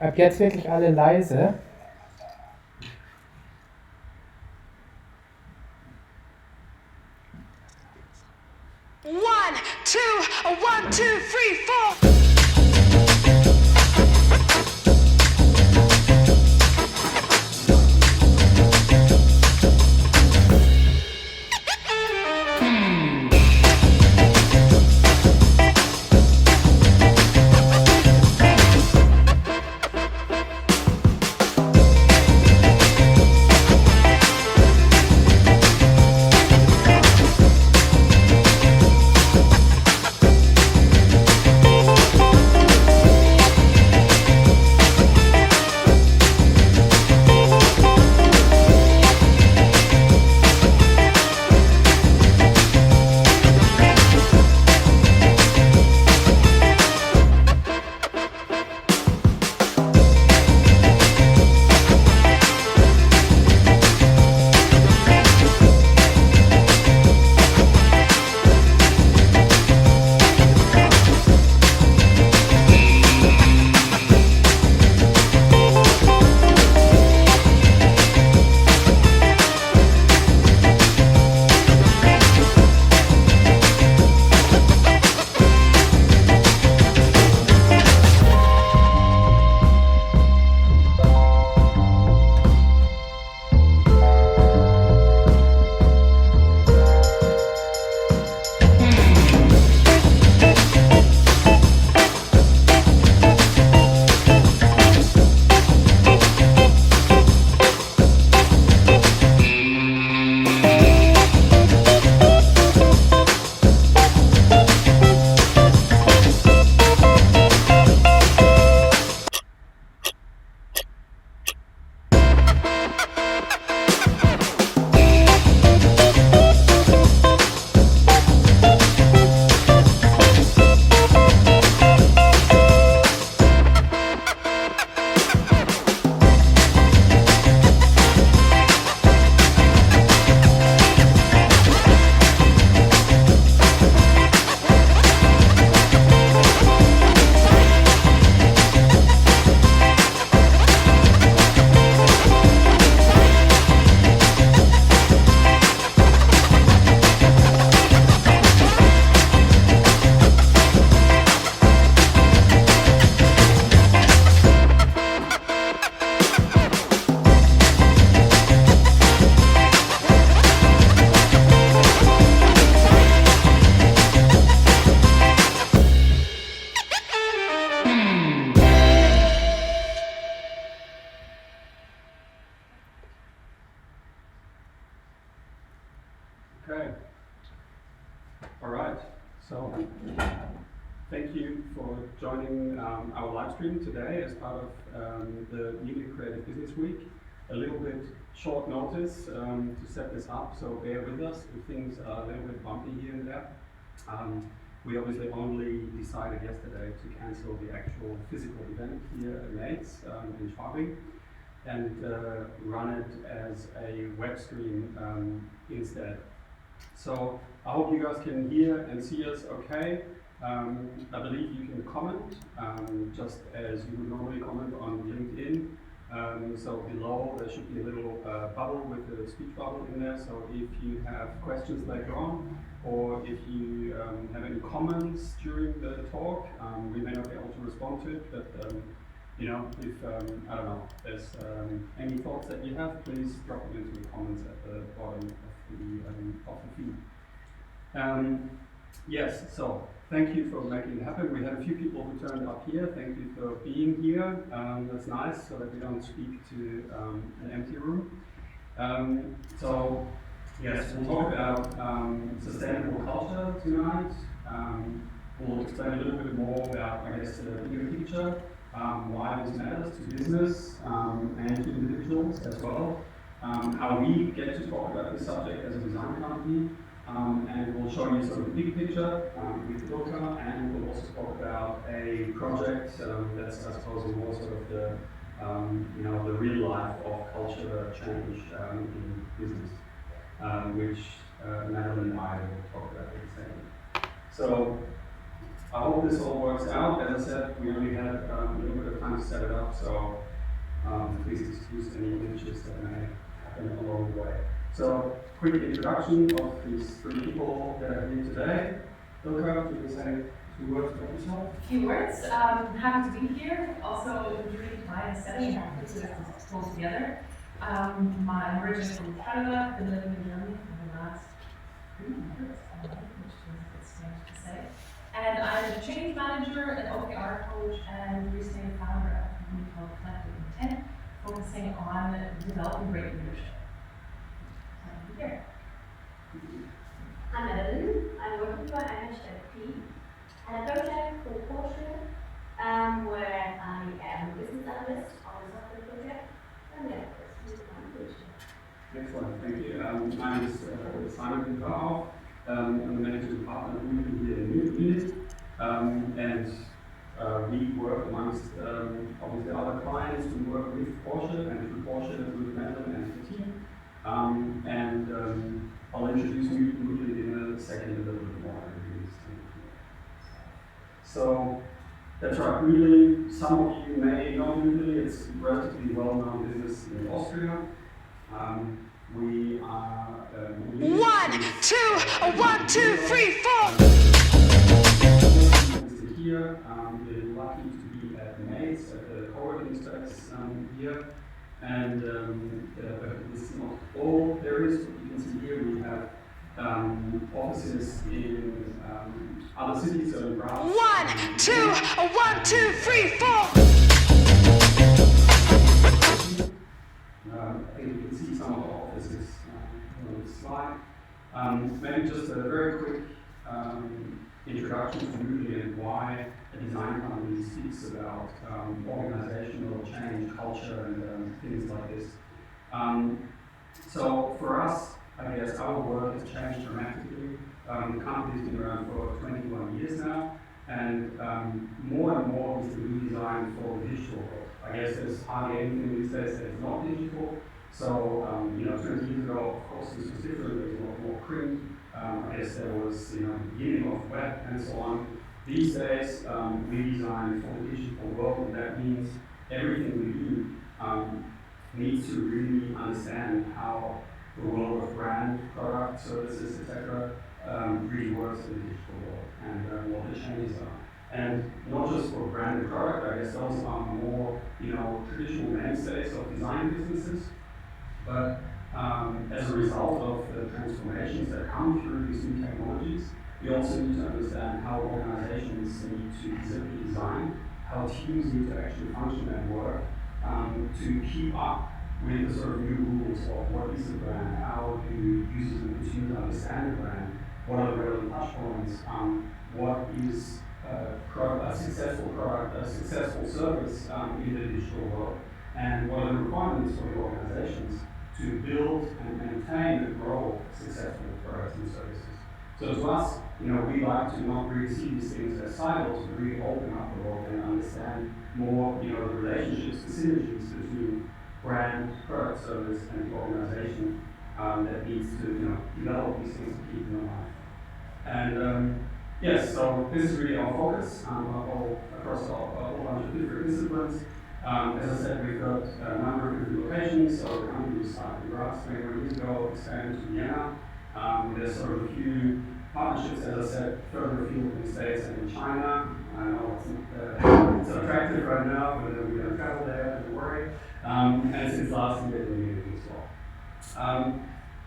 Ab jetzt wirklich alle leise. One, two, 3, 4. Okay. All right. So thank you for joining our live stream today as part of the Munich Creative Business Week. A little bit short notice to set this up, so bear with us if things are a little bit bumpy here and there. We obviously only decided yesterday to cancel the actual physical event here at Mainz in Schwabing and run it as a web stream instead. So I hope you guys can hear and see us okay. I believe you can comment just as you would normally comment on LinkedIn. So below there should be a little bubble with a speech bubble in there. So if you have questions later on, or if you have any comments during the talk, we may not be able to respond to it, but you know, if I don't know, there's any thoughts that you have, please drop them into the comments at the bottom of the feed. Yes, so thank you for making it happen. We had a few people who turned up here. Thank you for being here. That's nice, so that we don't speak to an empty room. So yes, we'll talk about sustainable culture tonight. We'll explain a little bit more about, I guess, the bigger picture, why this matters to business and to individuals as well. How we get to talk about this subject as a design company, and we'll show you sort of the big picture with Ilka, and we'll also talk about a project that's, I suppose, more sort of the you know, the real life of culture change in business, which Madeline and I will talk about in a second. So I hope this all works out. As I said, we only had a little bit of time to set it up, so please excuse any glitches that may happen along the way. So, quick introduction of these three people that are here today. Ilka, do you say 2 words about yourself? A few words. Happy to be here. Also intrigued by the setting and how this goes together. I'm originally from Canada, been living in Germany for the last 3 years, which is strange to say. And I'm a change manager, an OKR coach, and recently founder of a company called Collective Intent, focusing on developing great leadership. So I'm here. I'm Evelyn. I'm working for MHFP and a project called Porsche, where I am a business analyst on the software project. And yeah, this is my position. Excellent, thank you. My name is Simon Winterhoff. I'm the managing partner here in Munich. And we work amongst obviously other clients who work with Porsche and through Porsche with Madeline and the team. I'll introduce you in a second a little bit more. So that's right, Mühly, some of you may know Mühly, it's a relatively well-known business in Austria. We are 1, 2, 1, 2, 3, 4. Here, we're lucky to be at Mainz at the co-working space here. And this is not all there is. You can see here we have offices in other cities, so in Graz. 1, 2, 1, 2, 3, 4. I think you can see some of the offices on this slide. Maybe just a very quick introduction to Mühly and why a design company speaks about organizational change, culture, and things like this. So for us, I guess our work has changed dramatically. The company's been around for 21 years now, and more and more we do design for the digital world. I guess there's hardly anything these days that is not digital. So 20 years ago, of course, this was different. There was a lot more print. I guess there was the beginning of web and so on. These days, we design for the digital world, and that means everything we do needs to really understand how the world of brand, product, services, etc. Really works in the digital world and what the changes are. And not just for brand and product, I guess those are more traditional mainstays of design businesses, but as a result of the transformations that come through these new technologies, we also need to understand how organizations need to simply design, how teams need to actually function and work to keep up with the sort of new rules of what is a brand, how do users and consumers understand the brand, what are the relevant touch points, what is a successful product, a successful service in the digital world, and what are the requirements for the organizations to build and maintain and grow successful products and services. So to us, we like to not really see these things as silos, but really open up the world and understand more, the relationships, the synergies between brand, product, service, and the organization that needs to, develop these things to keep them alive. And yes, so this is really our focus across a whole bunch of different disciplines. As I said, we've got a number of different locations. So the company started in Graz 21 years ago, expanded to Vienna. There's sort of a few partnerships, as I said, further afield in the States and in China. I know it's attractive right now, but we're going to travel there, don't worry. And since last year, we're doing as well.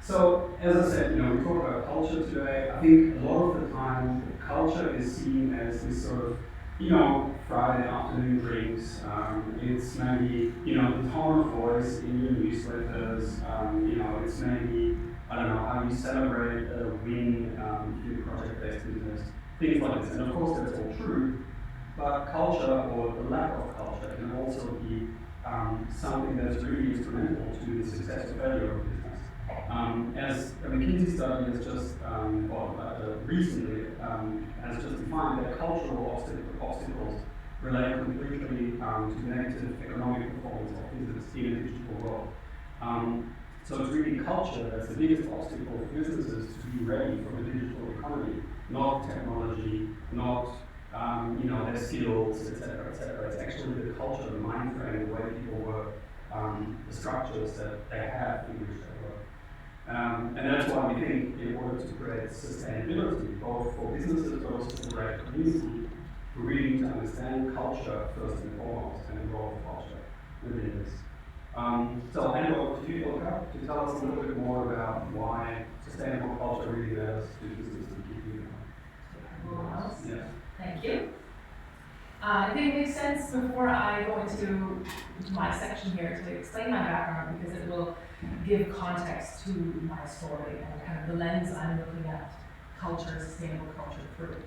So, as I said, we talk about culture today. I think a lot of the time, culture is seen as this sort of, Friday afternoon drinks. It's maybe, the tone of voice in your newsletters. It's maybe, I don't know, how you celebrate a win if you're project-based business, things like this. And of course, that's all true. But culture, or the lack of culture, can also be something that's really instrumental to the success or failure of a business. As a McKinsey study has just, recently, has just defined that cultural obstacles relate completely to negative economic performance of business in a digital world. So it's really culture that's the biggest obstacle for businesses to be ready for the digital economy, not technology, not their skills, etc., etc. It's actually the culture, the mind frame, the way people work, the structures that they have in which they work. And that's why we think in order to create sustainability, both for businesses but also for the greater community, we really need to understand culture first and foremost and the role of culture within this. So I'll hand over to you, Ilka, to tell us a little bit more about why sustainable culture really matters to businesses and keep you going. Yeah. Thank you. I think it makes sense before I go into my section here to explain my background, because it will give context to my story and kind of the lens I'm looking at culture, sustainable culture through.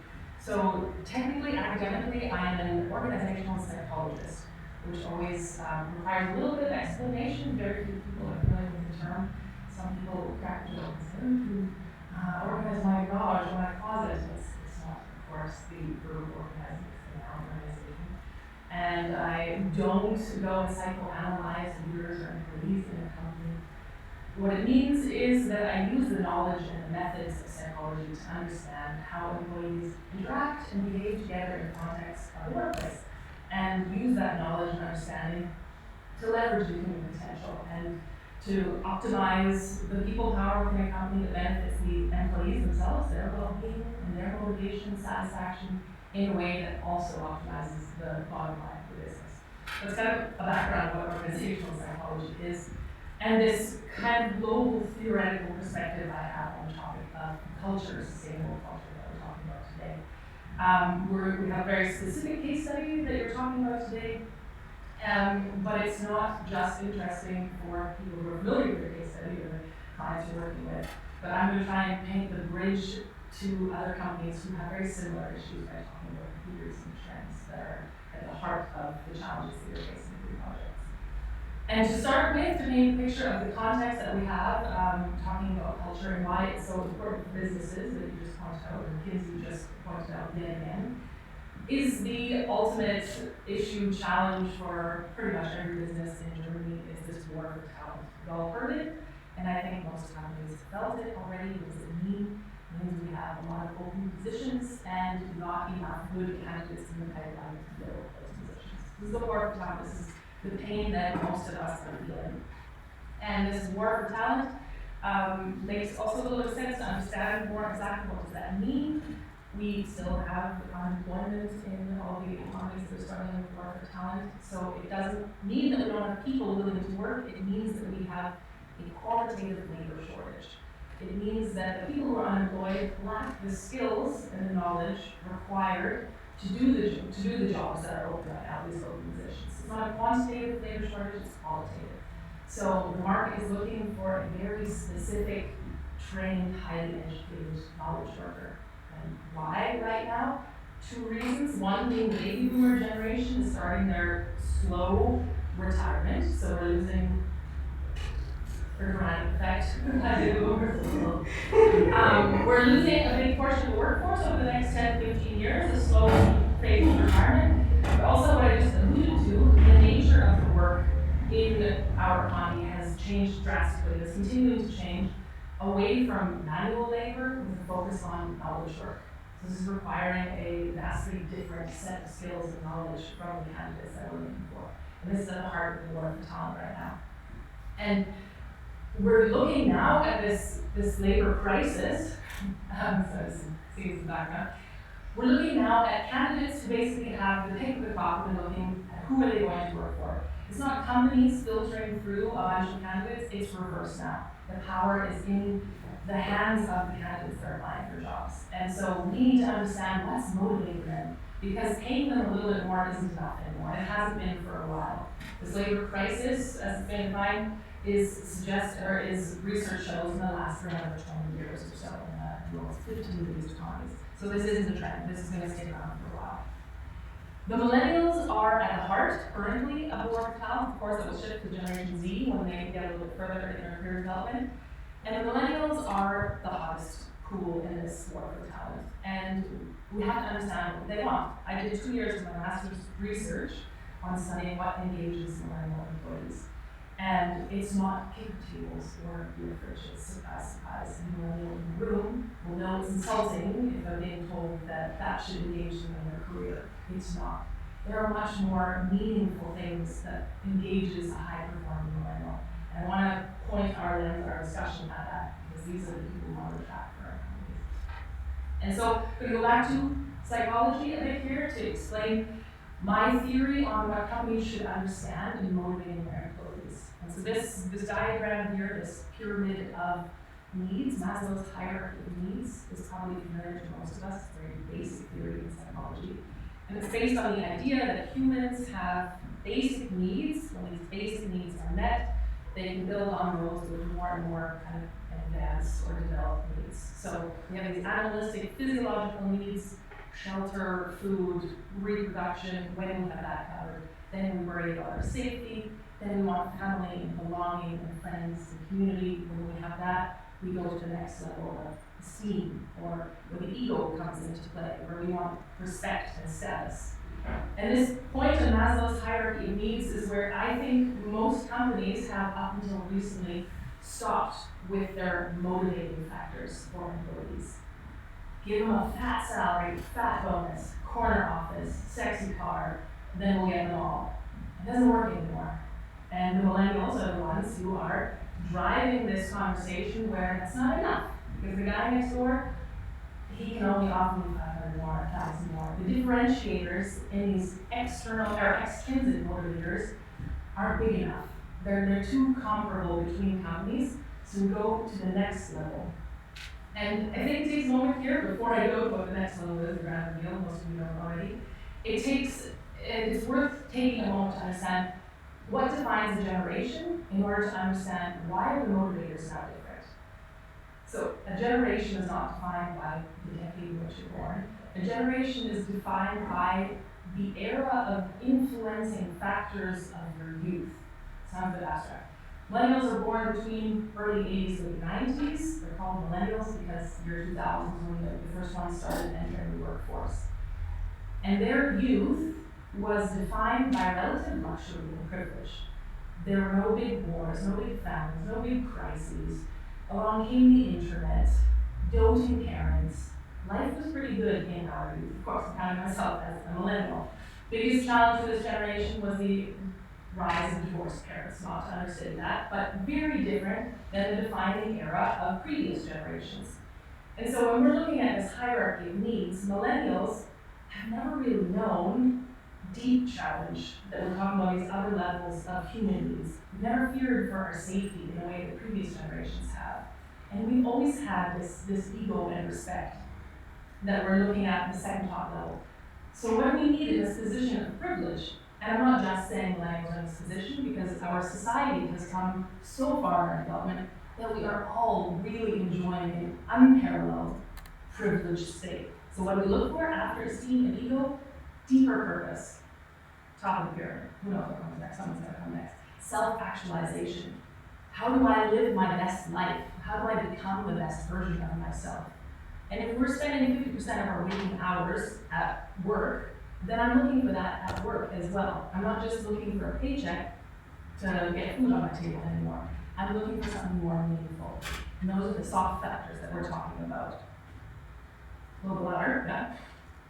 So technically, academically, I am an organizational psychologist, which always requires a little bit of explanation. Very few people are familiar with the term. Some people crack jokes and say, organize my garage or my closet. It's not, of course, the verb organizing, it's an organization. And I don't go and psychoanalyze leaders or employees in a company. What it means is that I use the knowledge and the methods of psychology to understand how employees interact and behave together in the context of the workplace, and use that knowledge and understanding to leverage the human potential and to optimize the people power within a company that benefits the employees themselves, their well-being and their motivation, satisfaction, in a way that also optimizes the bottom line of the business. That's kind of a background of what organizational psychology is. And this kind of global theoretical perspective I have on the topic of culture, sustainable culture that we're talking about today. We have a very specific case study that you're talking about today, but it's not just interesting for people who are familiar with the case study or the clients you're working with, but I'm going to try and paint the bridge to other companies who have very similar issues by talking about behaviors and trends that are at the heart of the challenges that you're facing with your projects. And to start with, to paint a picture of the context that we have, talking about culture and why it's so important for businesses that you just pointed out, and Kinsey just pointed out yet again, is the ultimate issue, challenge for pretty much every business in Germany is this war for talent. We've all heard it, and I think most companies felt it already. What does it mean? It means we have a lot of open positions and not enough good candidates in the pipeline to fill those positions. This is the war for talent. This is the pain that most of us are feeling. And this war for talent makes also a little bit of sense to understand more exactly what does that mean. We still have unemployment in all the economies that are struggling with war for talent. So it doesn't mean that we don't have people willing to work. It means that we have a qualitative labor shortage. It means that the people who are unemployed lack the skills and the knowledge required to do the jobs that are open right now, these open positions. It's not a quantitative labor shortage, it's qualitative. So the market is looking for a very specific, trained, highly educated knowledge worker. And why right now? Two reasons. One being the baby boomer generation is starting their slow retirement. So we're losing, for dramatic effect, we're losing a big portion of the workforce over the next 10 to 15 years, a slow phase of retirement. But also what I just alluded to, the nature of the work in our economy has changed drastically. It's continuing to change away from manual labor with a focus on knowledge work. So this is requiring a vastly different set of skills and knowledge from the candidates that we're looking for. And this is at the heart of the war for talent right now. And we're looking now at this labor crisis. See the background. We're looking now at candidates who basically have the pick of the crop and looking at who are they going to work for. It's not companies filtering through a bunch of candidates, it's reversed now. The power is in the hands of the candidates that are applying for jobs. And so we need to understand what's motivating them, because paying them a little bit more isn't enough anymore. It hasn't been for a while. This labor crisis, as it's been defined, is research shows in the last for another 20 years or so in almost 15 of these economies. So this isn't a trend. This is going to stay around for a while. The millennials are at the heart currently of the war for talent. Of course, it will shift to Generation Z when they get a little bit further in their career development. And the millennials are the hottest pool in this war for talent. And we have to understand what they want. I did 2 years of my master's research on studying what engages millennial employees. And it's not kicker tables or beer fridges, surprise, surprise. Anyone in the room will know it's insulting if they're being told that that should engage them in their career. It's not. There are much more meaningful things that engages a high-performing millennial. And I want to point our discussion at that, because these are the people who want to attract for our companies. And so, we go back to psychology a bit here to explain my theory on what companies should understand in motivating their employees. And so this diagram here, this pyramid of needs, Maslow's hierarchy of needs, is probably familiar to most of us. It's a very basic theory in psychology. And it's based on the idea that humans have basic needs. When these basic needs are met, they can build on those with more and more kind of advanced or developed needs. So we have these animalistic physiological needs: shelter, food, reproduction. When we have that covered, then we worry about our safety. Then we want family and belonging and friends and community. When we have that, we go to the next level of esteem, or where the ego comes into play, where we want respect and status. And this point in Maslow's hierarchy of needs is where I think most companies have, up until recently, stopped with their motivating factors for employees. Give them a fat salary, fat bonus, corner office, sexy car, then we'll get them all. It doesn't work anymore. And the millennials are the ones who are driving this conversation where that's not enough. Because the guy next door, he can only offer me 500 more, 1,000 more. The differentiators in these external or extrinsic motivators aren't big enough. They're too comparable between companies, so we go to the next level. And I think it takes a moment here, before I go to what the next level is, the grand reveal, most of you know already. It's worth taking a moment to understand what defines a generation in order to understand why are the motivators now different. So a generation is not defined by the decade in which you're born. A generation is defined by the era of influencing factors of your youth. Sounds a bit abstract. Millennials are born between early 80s and late 90s. They're called millennials because year 2000 was when the first ones started entering the workforce. And their youth was defined by relative luxury and privilege. There were no big wars, no big famines, no big crises. Along came the internet, doting parents. Life was pretty good in our youth. Of course, I'm counting myself as a millennial. Biggest challenge for this generation was the rise of divorced parents, not to understate that, but very different than the defining era of previous generations. And so when we're looking at this hierarchy of needs, millennials have never really known deep challenge that we're talking about these other levels of human needs. We've never feared for our safety in a way that previous generations have. And we've always had this ego and respect that we're looking at in the second top level. So what we need is this position of privilege. And I'm not just saying millennials are in this position, because our society has come so far in our development that we are all really enjoying an unparalleled privileged state. So what do we look for after esteem and ego? Deeper purpose. Top of the pyramid. Who knows what comes next? Someone's gonna come next. Self-actualization. How do I live my best life? How do I become the best version of myself? And if we're spending 50% of our waking hours at work, then I'm looking for that at work as well. I'm not just looking for a paycheck to get food on my table anymore. I'm looking for something more meaningful. And those are the soft factors that we're talking about. A little louder, yeah?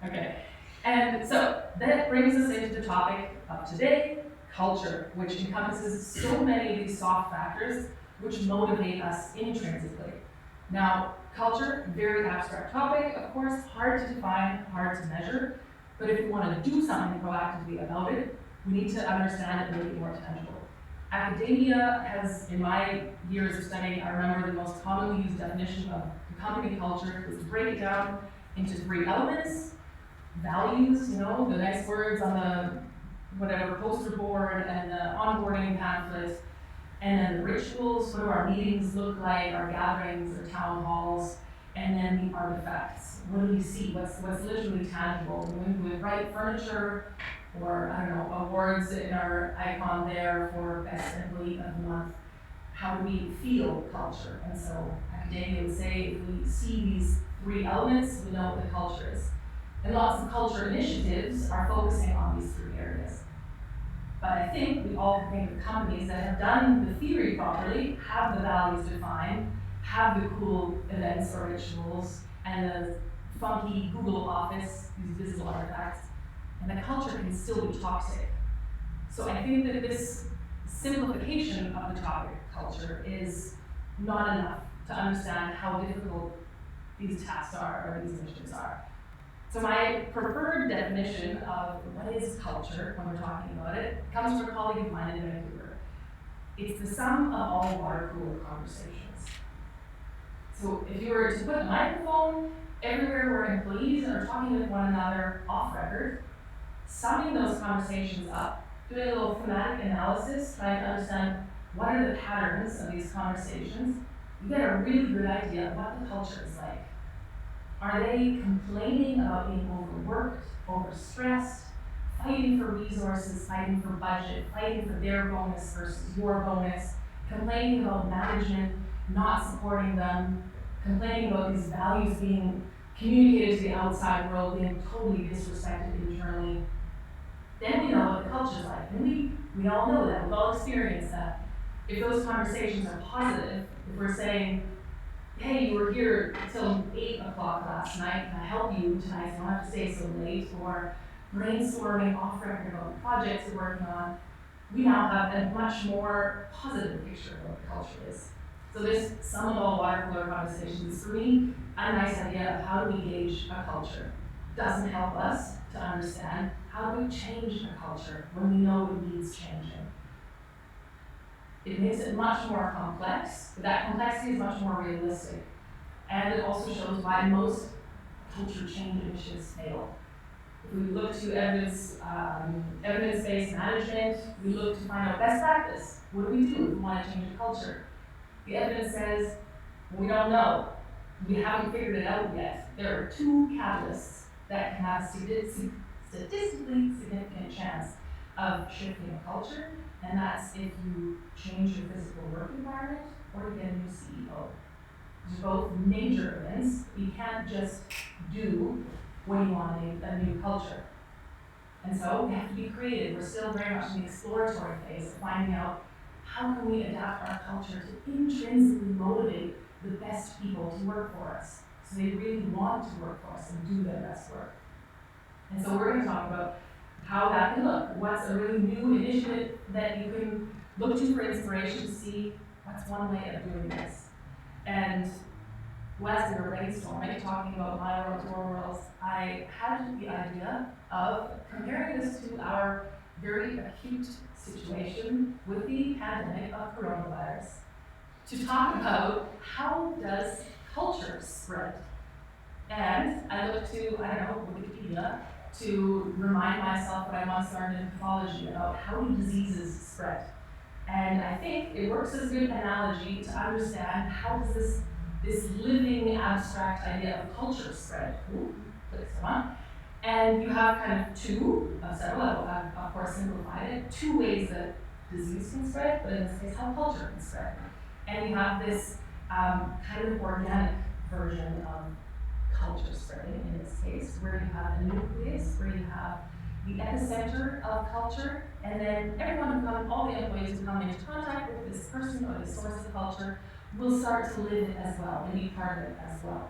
Okay. And so that brings us into the topic of today, culture, which encompasses so many of these soft factors which motivate us intrinsically. Now, culture, very abstract topic, of course, hard to define, hard to measure, but if we want to do something proactively about it, we need to understand it and make it more tangible. Academia has, in my years of studying, I remember the most commonly used definition of company culture is to break it down into 3 elements: values, the nice words on the whatever poster board and the onboarding pamphlet, and then the rituals, what do our meetings look like, our gatherings, our town halls, and then the artifacts. What do we see? What's literally tangible? When we write furniture, or awards in our icon there for best employee of the month, how do we feel culture? And so academia would say if we see these 3 elements, we know what the culture is. And lots of culture initiatives are focusing on these 3 areas. But I think we all think of companies that have done the theory properly, have the values defined, have the cool events or rituals, and the funky Google Office, these visible artifacts, and the culture can still be toxic. So I think that this simplification of the topic culture is not enough to understand how difficult these tasks are or these initiatives are. So my preferred definition of what is culture when we're talking about it comes from a colleague of mine in Vancouver. It's the sum of all water cooler conversations. So if you were to put a microphone everywhere where employees are talking with one another off record, summing those conversations up, doing a little thematic analysis, trying to understand what are the patterns of these conversations, you get a really good idea of what the culture is like. Are they complaining about being overworked, overstressed, fighting for resources, fighting for budget, fighting for their bonus versus your bonus, complaining about management not supporting them, complaining about these values being communicated to the outside world, being totally disrespected internally? Then we know what the culture is like, and we all know that, we've all experienced that. If those conversations are positive, if we're saying, hey, you were here till 8 o'clock last night, can I help you tonight, so you don't have to stay so late, or brainstorming off record about projects we're working on, we now have a much more positive picture of what the culture is. So this sum of all water cooler conversations is, for me, a nice idea of how do we gauge a culture. Doesn't help us to understand how do we change a culture when we know it needs changing. It makes it much more complex, but that complexity is much more realistic. And it also shows why most culture change initiatives fail. If we look to evidence-based management, we look to find out best practice. What do we do if we want to change a culture? The evidence says, we don't know. We haven't figured it out yet. There are 2 catalysts that can have a statistically significant chance of shifting a culture, and that's if you change your physical work environment or you get a new CEO. These are both major events. You can't just do when you want a new culture. And so we have to be creative. We're still very much in the exploratory phase of finding out how can we adapt our culture to intrinsically motivate the best people to work for us, so they really want to work for us and do their best work. And so we're going to talk about how that can look. What's a really new initiative that you can look to for inspiration to see what's one way of doing this. And as we were brainstorming, talking about my world to your worlds, I had the idea of comparing this to our very acute situation with the pandemic of coronavirus, to talk about how does culture spread. And I looked to, Wikipedia, to remind myself what I once learned in pathology about how do diseases spread. And I think it works as a good analogy to understand how does this living abstract idea of culture spread. Ooh, click someone. And you have kind of 2 of several, I've of course simplified it, 2 ways that disease can spread, but in this case how culture can spread. And you have this kind of organic version of culture spreading in this case, where you have a nucleus, where you have the epicenter of culture, and then everyone who comes, all the employees who come into contact with this person or this source of culture will start to live it as well and be part of it as well.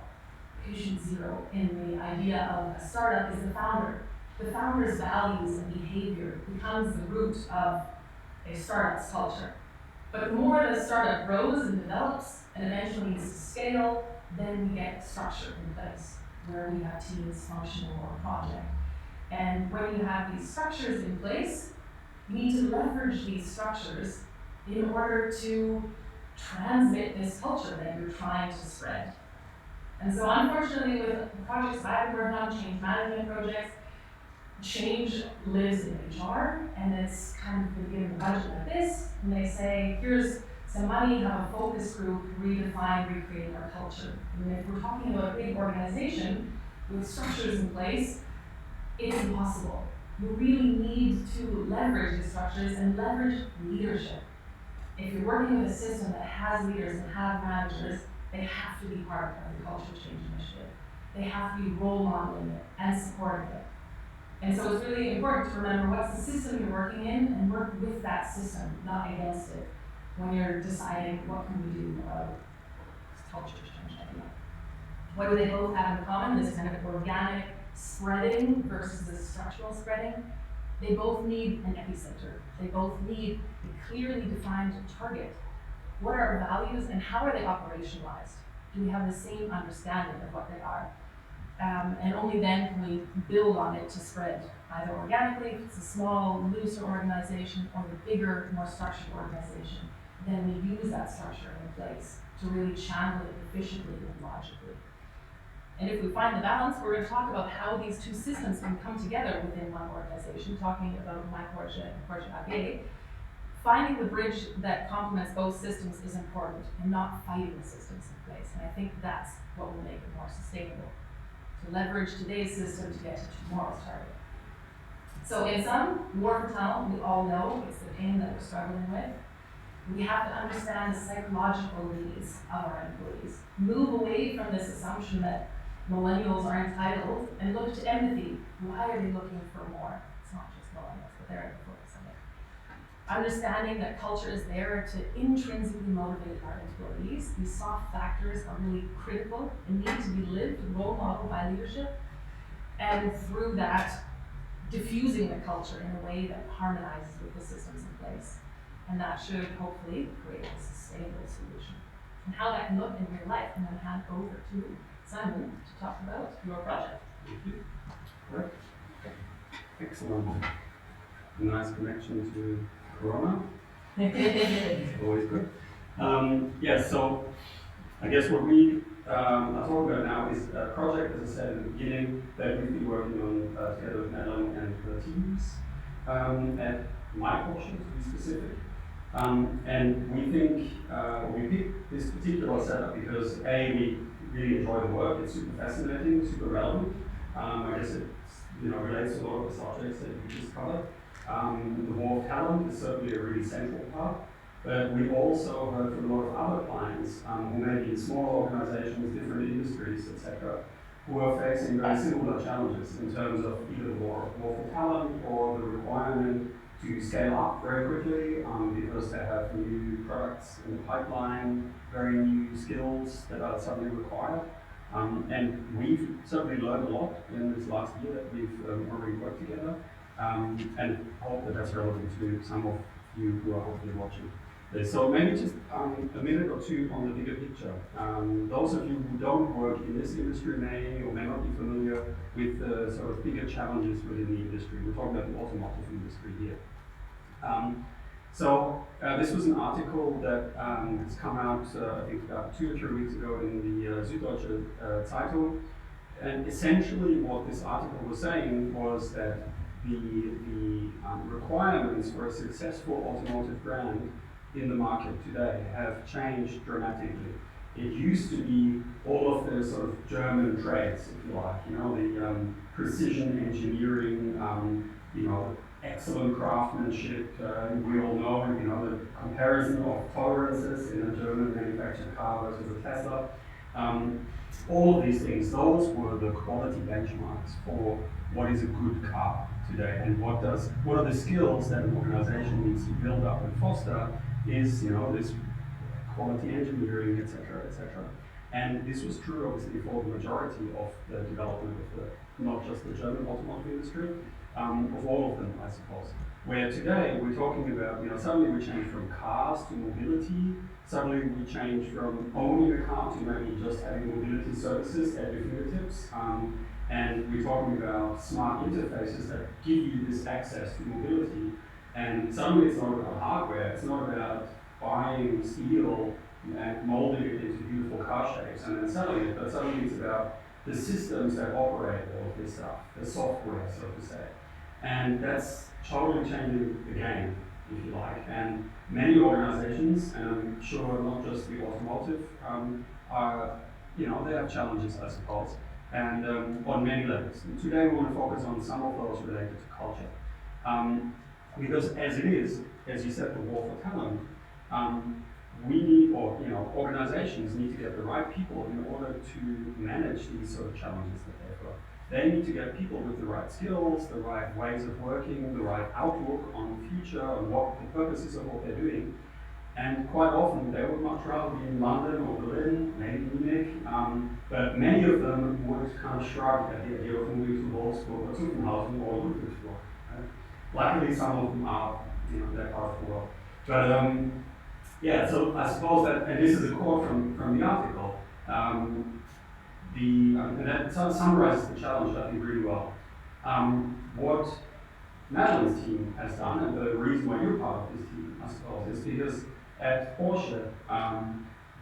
Patient zero in the idea of a startup is the founder. The founder's values and behavior becomes the root of a startup's culture. But the more the startup grows and develops and eventually needs to scale, then we get structure in place where we have teams functional or project. And when you have these structures in place, you need to leverage these structures in order to transmit this culture that you're trying to spread. And so unfortunately with the projects I've been working on, change management projects, change lives in HR, and it's kind of been given a budget like this, and they say, here's some money, have a focus group, redefine, recreate our culture. And if we're talking about a big organization with structures in place, it's impossible. You really need to leverage the structures and leverage leadership. If you're working with a system that has leaders and have managers, they have to be part of the culture change initiative. They have to be role modeling it and supporting it. And so it's really important to remember what's the system you're working in and work with that system, not against it, when you're deciding what can we do about this culture change idea. What do they both have in common? This kind of organic spreading versus the structural spreading. They both need an epicenter. They both need a clearly defined target. What are our values and how are they operationalized? Do we have the same understanding of what they are? And only then can we build on it to spread, either organically, if it's a small, looser organization, or the bigger, more structured organization. Then we use that structure in place to really channel it efficiently and logically. And if we find the balance, we're going to talk about how these two systems can come together within one organization, talking about My Projet and Projet AG. Finding the bridge that complements both systems is important, and not fighting the systems in place. And I think that's what will make it more sustainable. To leverage today's system to get to tomorrow's target. So in sum, war for talent, we all know it's the pain that we're struggling with. We have to understand the psychological needs of our employees. Move away from this assumption that millennials are entitled and look to empathy. Why are they looking for more? It's not just millennials, but they're at the focus of it. Understanding that culture is there to intrinsically motivate our employees. These soft factors are really critical and need to be lived and role modeled by leadership. And through that, diffusing the culture in a way that harmonizes with the systems in place. And that should hopefully create a sustainable solution. And how that can look in real life, I'm going to hand over to Simon to talk about your project. Thank you. Right. Excellent. Nice connection to Corona. Always good. So I guess what we are talking about now is a project, as I said in the beginning, that we've been working on together with Madeline and the teams at My Projet, to be specific. And we think we picked this particular setup because A, we really enjoy the work, it's super fascinating, super relevant. I guess it relates to a lot of the subjects that we just covered. The war of talent is certainly a really central part, but we also heard from a lot of other clients who may be in small organizations, different industries, etc., who are facing very similar challenges in terms of either the war for talent or the requirement to scale up very quickly because they have new products in the pipeline, very new skills that are suddenly required. And we've certainly learned a lot in this last year that we've already worked together, and hope that that's relevant to some of you who are hopefully watching this. So maybe just a minute or two on the bigger picture. Those of you who don't work in this industry may or may not be familiar with the sort of bigger challenges within the industry. We're talking about the automotive industry here. This was an article that has come out, I think about 2 or 3 weeks ago in the Süddeutsche Zeitung. And essentially what this article was saying was that the requirements for a successful automotive brand in the market today have changed dramatically. It used to be all of the sort of German trades, if you like, the precision engineering, excellent craftsmanship. We all know, the comparison of tolerances in a German manufactured car versus a Tesla. All of these things, those were the quality benchmarks for what is a good car today, and what are the skills that an organization needs to build up and foster is, this quality engineering, etc., etc. And this was true, obviously, for the majority of the development of not just the German automotive industry, of all of them, I suppose. Where today we're talking about, suddenly we change from cars to mobility, suddenly we change from owning a car to maybe just having mobility services at your fingertips, and we're talking about smart interfaces that give you this access to mobility. And suddenly it's not about hardware, it's not about buying steel and molding it into beautiful car shapes and then selling it, but suddenly it's about the systems that operate all of this stuff, the software, so to say. And that's totally changing the game, if you like. And many organizations, and I'm sure not just the automotive, they have challenges, I suppose, and on many levels. And today we want to focus on some of those related to culture. Because as it is, as you said, the war for talent, we need, organizations need to get the right people in order to manage these sort of challenges that they've got. They need to get people with the right skills, the right ways of working, the right outlook on the future and what the purposes of what they're doing. And quite often they would much rather be in London or Berlin, maybe Munich, but many of them would kind of shrug at the idea of moving to Wolfsburg or Zuffenhausen or Ludwigsburg. Right? Luckily, some of them are, that part of the world. But yeah, so I suppose that, and this is a quote from the article, and that summarizes the challenge, I think, really well. What Madeline's team has done, and the reason why you're part of this team, I suppose, is because at Porsche,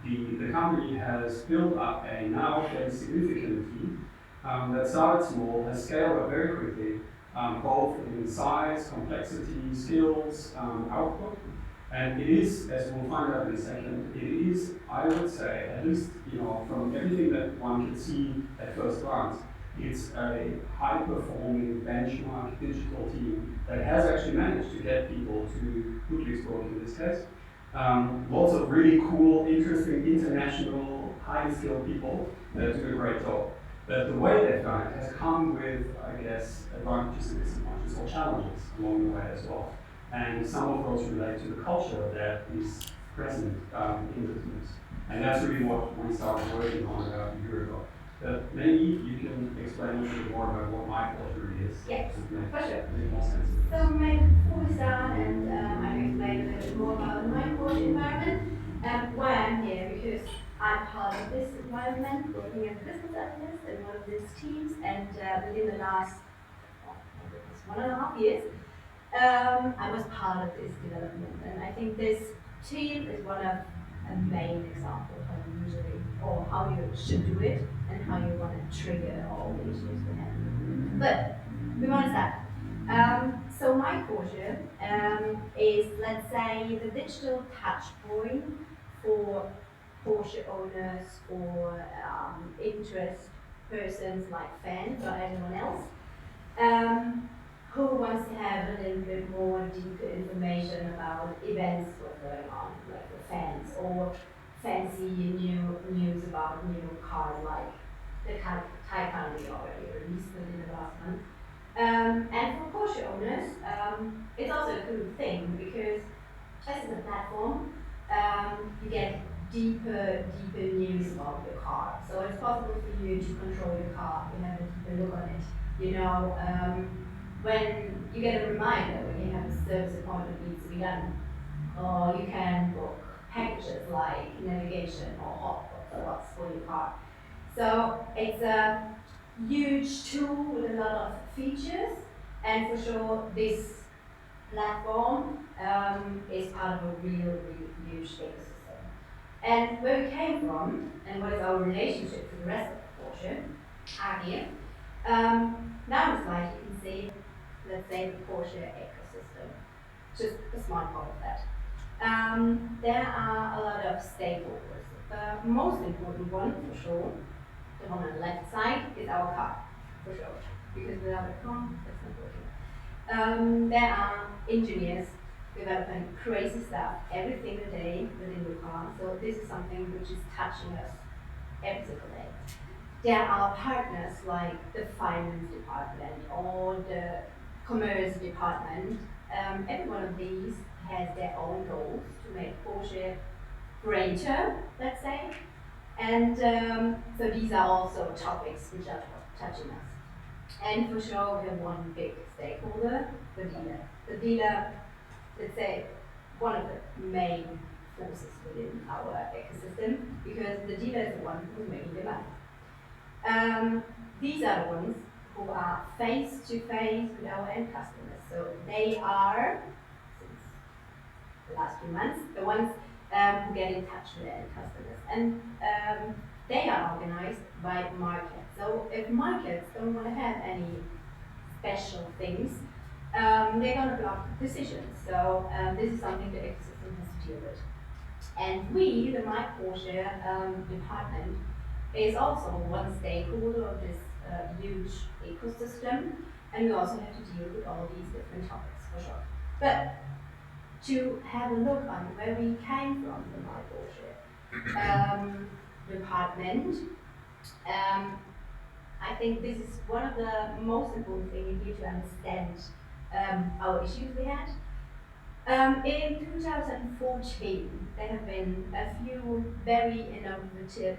the company has built up a now fairly significant team that started small, has scaled up very quickly, both in size, complexity, skills, output. And it is, as we'll find out in a second, it is, I would say, at least from everything that one can see at first glance, it's a high-performing benchmark digital team that has actually managed to get people to Ludwigsburg in this case. Lots of really cool, interesting, international, highly skilled people that do a great job. But the way they've done it has come with, I guess, advantages and disadvantages or challenges along the way as well. And some of those relate to the culture that is present in the teams. And that's really what we started working on about a year ago. But maybe you can explain a little bit more about what my culture is. Yes, for sure. Make more sense of So maybe before we start, and I will explain a little bit more about the my work environment, why I'm here, because I'm part of this environment, working as a business analyst in one of these teams, and within the last 1.5 years, I was part of this development, and I think this team is one of a main example of how you usually, or how you should do it, and how you want to trigger all the issues we have. But we want to start. So my Porsche is, let's say, the digital touch point for Porsche owners or interest persons like fans or anyone else. Who wants to have a little bit more deeper information about events what's going on, like the fans, or fancy new news about new cars like the Taycan we already released within the last month. And for Porsche owners, it's also a good thing because this is a platform, you get deeper news about your car. So it's possible for you to control your car, you have a deeper look on it. When you get a reminder when you have a service appointment needs to be done, or you can book packages like navigation or hotspots or what's for your car. So it's a huge tool with a lot of features, and for sure this platform is part of a really huge ecosystem. And where we came from and what is our relationship to the rest of Porsche are here. Now it's like you can see, let's say, the Porsche ecosystem, just a small part of that. There are a lot of stakeholders. The most important one, for sure, the one on the left side, is our car, for sure, because without a car, that's not working. There are engineers developing crazy stuff every single day within the car, so this is something which is touching us every single day. There are partners like the finance department or the commerce department. Every one of these has their own goals to make Porsche greater, let's say. And so these are also topics which are touching us. And for sure, we have one big stakeholder, the dealer. The dealer, let's say, one of the main forces within our ecosystem, because the dealer is the one who's making the money. These are the ones who are face to face with our end customers. So they are, since the last few months, the ones who get in touch with their end customers. And they are organized by markets. So if markets don't want to have any special things, they're going to block decisions. So this is something the ecosystem has to deal with. And we, the My Porsche department, is also one stakeholder of this huge ecosystem, and we also have to deal with all these different topics, for sure. But to have a look on where we came from, the My Porsche department, I think this is one of the most important things here to understand our issues we had. In 2014, there have been a few very innovative,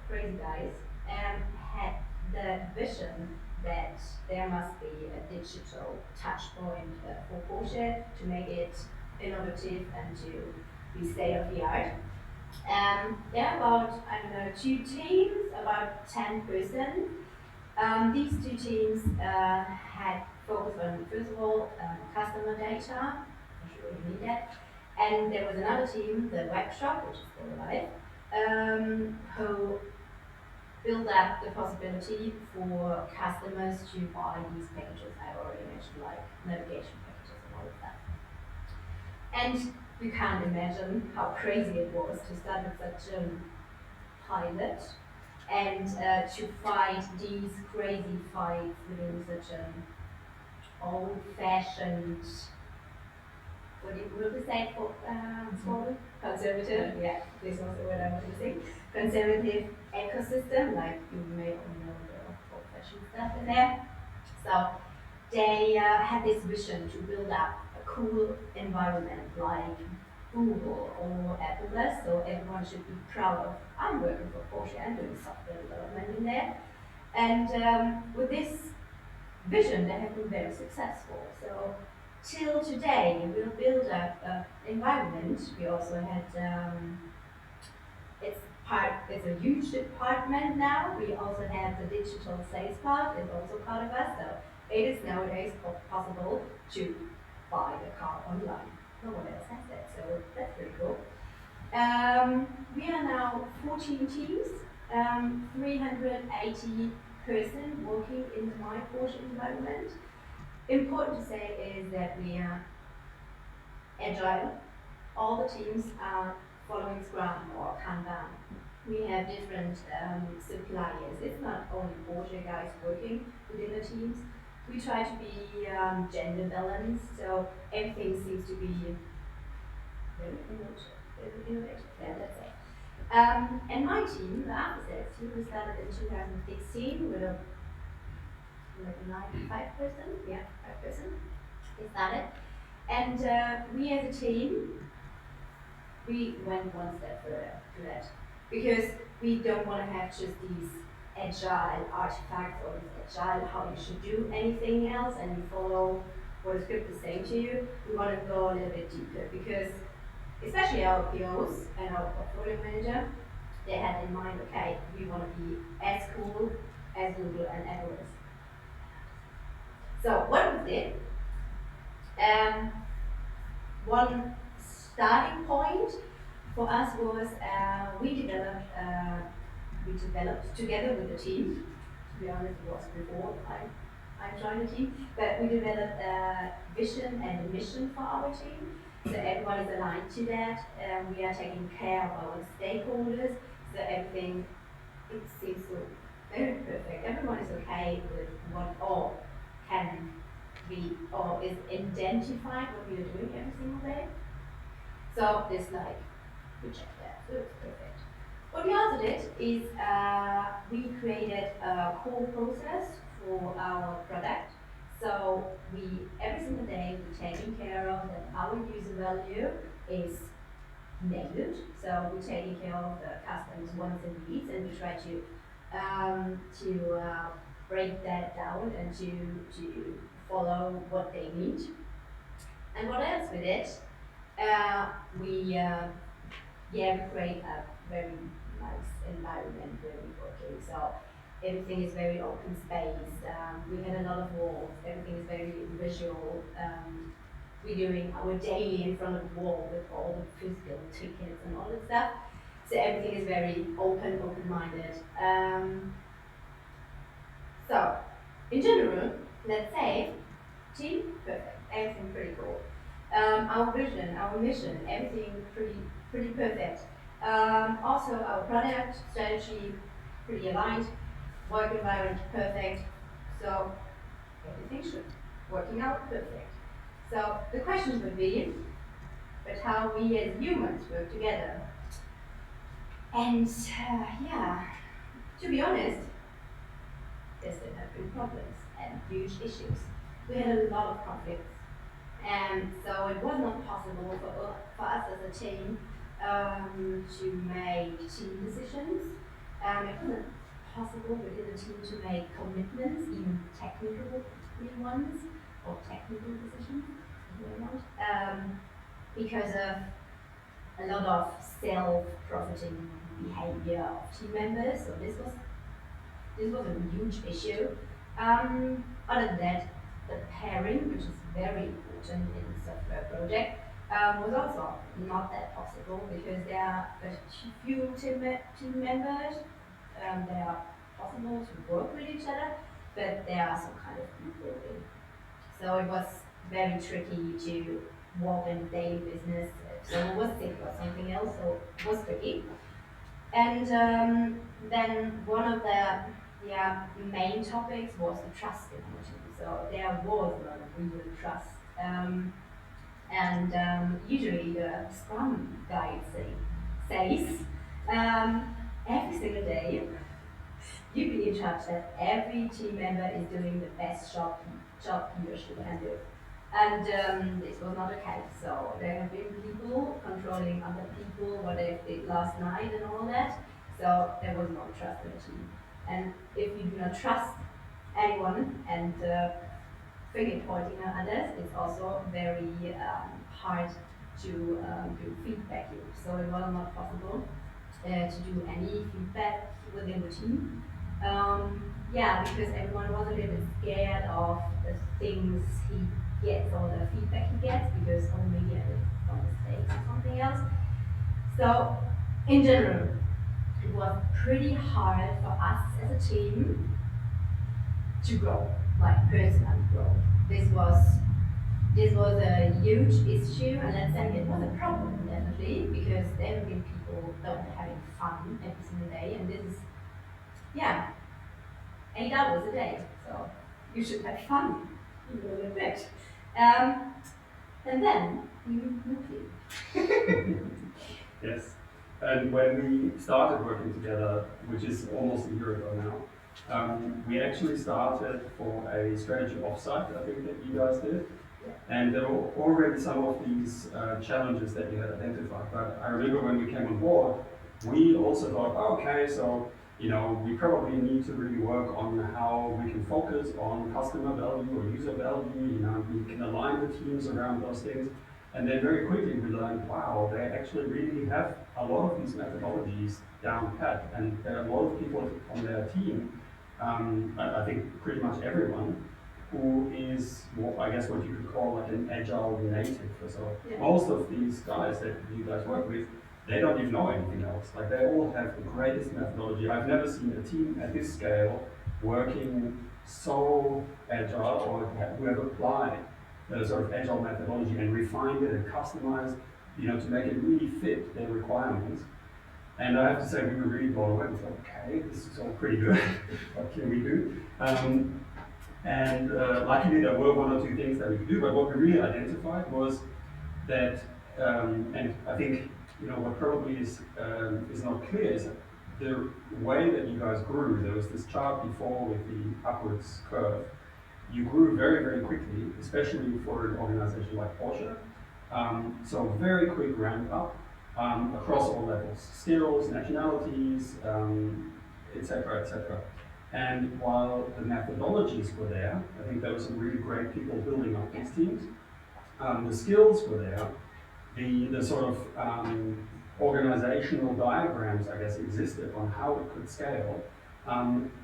crazy guys had the vision that there must be a digital touch point for Porsche to make it innovative and to be state of the art. There are about, I don't know, 2 teams, about 10%. These 2 teams had focused on, first of all, customer data. I'm sure you need that. And there was another team, the web shop, which is still alive, who built up the possibility for customers to buy these packages I already mentioned, like navigation packages and all of that. And you can't imagine how crazy it was to start with such a pilot and to fight these crazy fights within such an old-fashioned, what do you say for conservative? Yeah, this was the word I wanted to say. Conservative ecosystem, like you may all know the old-fashioned stuff in there. So they had this vision to build up a cool environment like Google or Apple does, so everyone should be proud of, I'm working for Porsche and doing software development in there. And with this vision, they have been very successful. So till today, we'll build up an environment. We also had, it's a huge department now. We also have the digital sales part, is also part of us. So it is nowadays possible to buy the car online. No one else has that, so that's pretty cool. We are now 14 teams, 380 person working in my Porsche environment. Important to say is that we are agile. All the teams are following Scrum or Kanban. We have different suppliers. It's not only Porsche guys working within the teams. We try to be gender balanced, so everything seems to be very innovative. Yeah, that's it. And my team, the after-sales team, we started in 2016 with a 5%. Yeah, 5%. We started. And we as a team, we went one step further to that. Because we don't want to have just these agile artifacts or this agile how you should do anything else and you follow what a script is saying to you. We want to go a little bit deeper because especially our POs and our portfolio manager, they had in mind, okay, we want to be as cool as Google and Apple is. So what we did, one starting point for us was we developed together with the team. To be honest, it was before I joined the team, but we developed a vision and a mission for our team. So everyone is aligned to that. We are taking care of our stakeholders. So everything, it seems so very perfect. Everyone is okay with what all can be or is identified what we are doing every single day. So it's like we check that. So it's perfect. What we also did is we created a core process for our product. So every single day we're taking care of that our user value is nailed. So we're taking care of the customers' wants and needs, and we try to break that down and to follow what they need. And what else we did? We create a very nice environment where we're working. So everything is very open space. We had a lot of walls. Everything is very visual. We're doing our daily in front of the wall with all the physical tickets and all that stuff. So everything is very open-minded. So in general, let's say, team, perfect. Everything pretty cool. Our vision, our mission, everything pretty perfect. Also, our product strategy pretty aligned. Work environment perfect. So everything should working out perfect. So the question would be, but how we as humans work together. And to be honest, there still have been problems and huge issues. We had a lot of conflicts. And so it was not possible for us as a team to make team decisions. It wasn't possible within the team to make commitments, even technical ones, or technical decisions, because of a lot of self-profiting behavior of team members. So this was a huge issue. Other than that, the pairing, which is very important in a software project, was also not that possible because there are a few team members. They are possible to work with each other, but there are some kind of involving. So it was very tricky to walk in daily business. If someone was sick or something else, so it was tricky. And then one of the main topics was the trust in the team. So there was a lot of real trust. Usually the Scrum guide says every single day you be in charge that every team member is doing the best job he or she can do. And this was not the case. So there have been people controlling other people, what they did last night and all that. So there was no trust in the team. And if you do not trust anyone and finger pointing at others, it's also very hard to do feedback loops. So it was not possible to do any feedback within the team. Because everyone was a little bit scared of the things he gets or the feedback he gets because maybe I did some mistakes or something else. So in general, it was pretty hard for us as a team to grow, like personally grow. This was a huge issue, and let's say it was a problem definitely because there have been people not having fun every single day, and this is 8 hours a day, so you should have fun a little bit. And then you moved. Yes, and when we started working together, which is almost a year ago now, we actually started for a strategy offsite, I think that you guys did. And there were already some of these challenges that you had identified. But I remember when we came on board, we also thought, okay, so we probably need to really work on how we can focus on customer value or user value. We can align the teams around those things. And then very quickly we learned, wow, they actually really have a lot of these methodologies down pat. And there are a lot of people on their team, I think pretty much everyone, who is, what you could call like an agile native. So most of these guys that you guys work with, they don't even know anything else. Like they all have the greatest methodology. I've never seen a team at this scale working so agile or who have applied the sort of agile methodology and refined it and customized, to make it really fit their requirements. And I have to say, we were really blown away. We thought, okay, this is all pretty good. What can we do? Luckily, there were one or two things that we could do. But what we really identified was that, and I think what probably is not clear is that the way that you guys grew. There was this chart before with the upwards curve. You grew very, very quickly, especially for an organization like Porsche. So very quick ramp up across all levels, skills, nationalities, etc., etc. And while the methodologies were there, I think there were some really great people building up these teams. The skills were there. The sort of organizational diagrams, I guess, existed on how it could scale.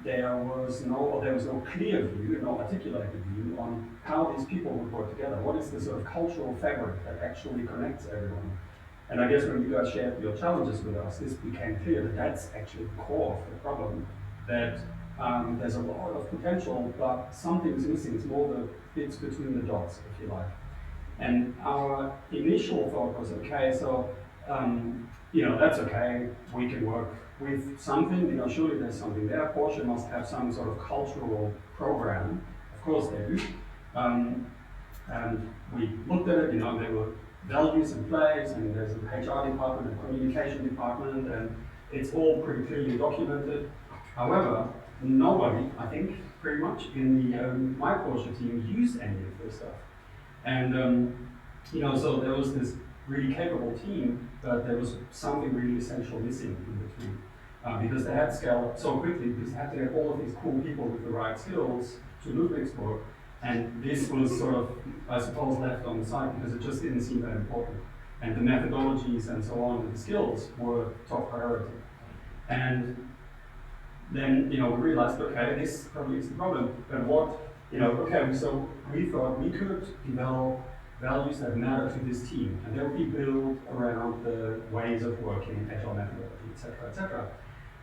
There was no clear view, no articulated view on how these people would work together. What is the sort of cultural fabric that actually connects everyone? And I guess when you guys shared your challenges with us, this became clear that that's actually the core of the problem. That there's a lot of potential, but something's missing. It's more the bits between the dots, if you like. And our initial thought was, okay, so that's okay. We can work with something. Surely there's something there. Porsche must have some sort of cultural program. Of course they do. And we looked at it. There were values in place, and there's an HR department, a communication department, and it's all pretty clearly documented. However, nobody, I think, pretty much in the my Porsche team used any of this stuff. And so there was this really capable team, but there was something really essential missing in between. Because they had to scale up so quickly, because they had to get all of these cool people with the right skills to Ludwigsburg, and this was sort of, I suppose, left on the side because it just didn't seem that important. And the methodologies and so on, and the skills were top priority. And then, we realized, okay, this probably is the problem, but so we thought we could develop values that matter to this team, and they would be built around the ways of working, agile methodology, etc., etc.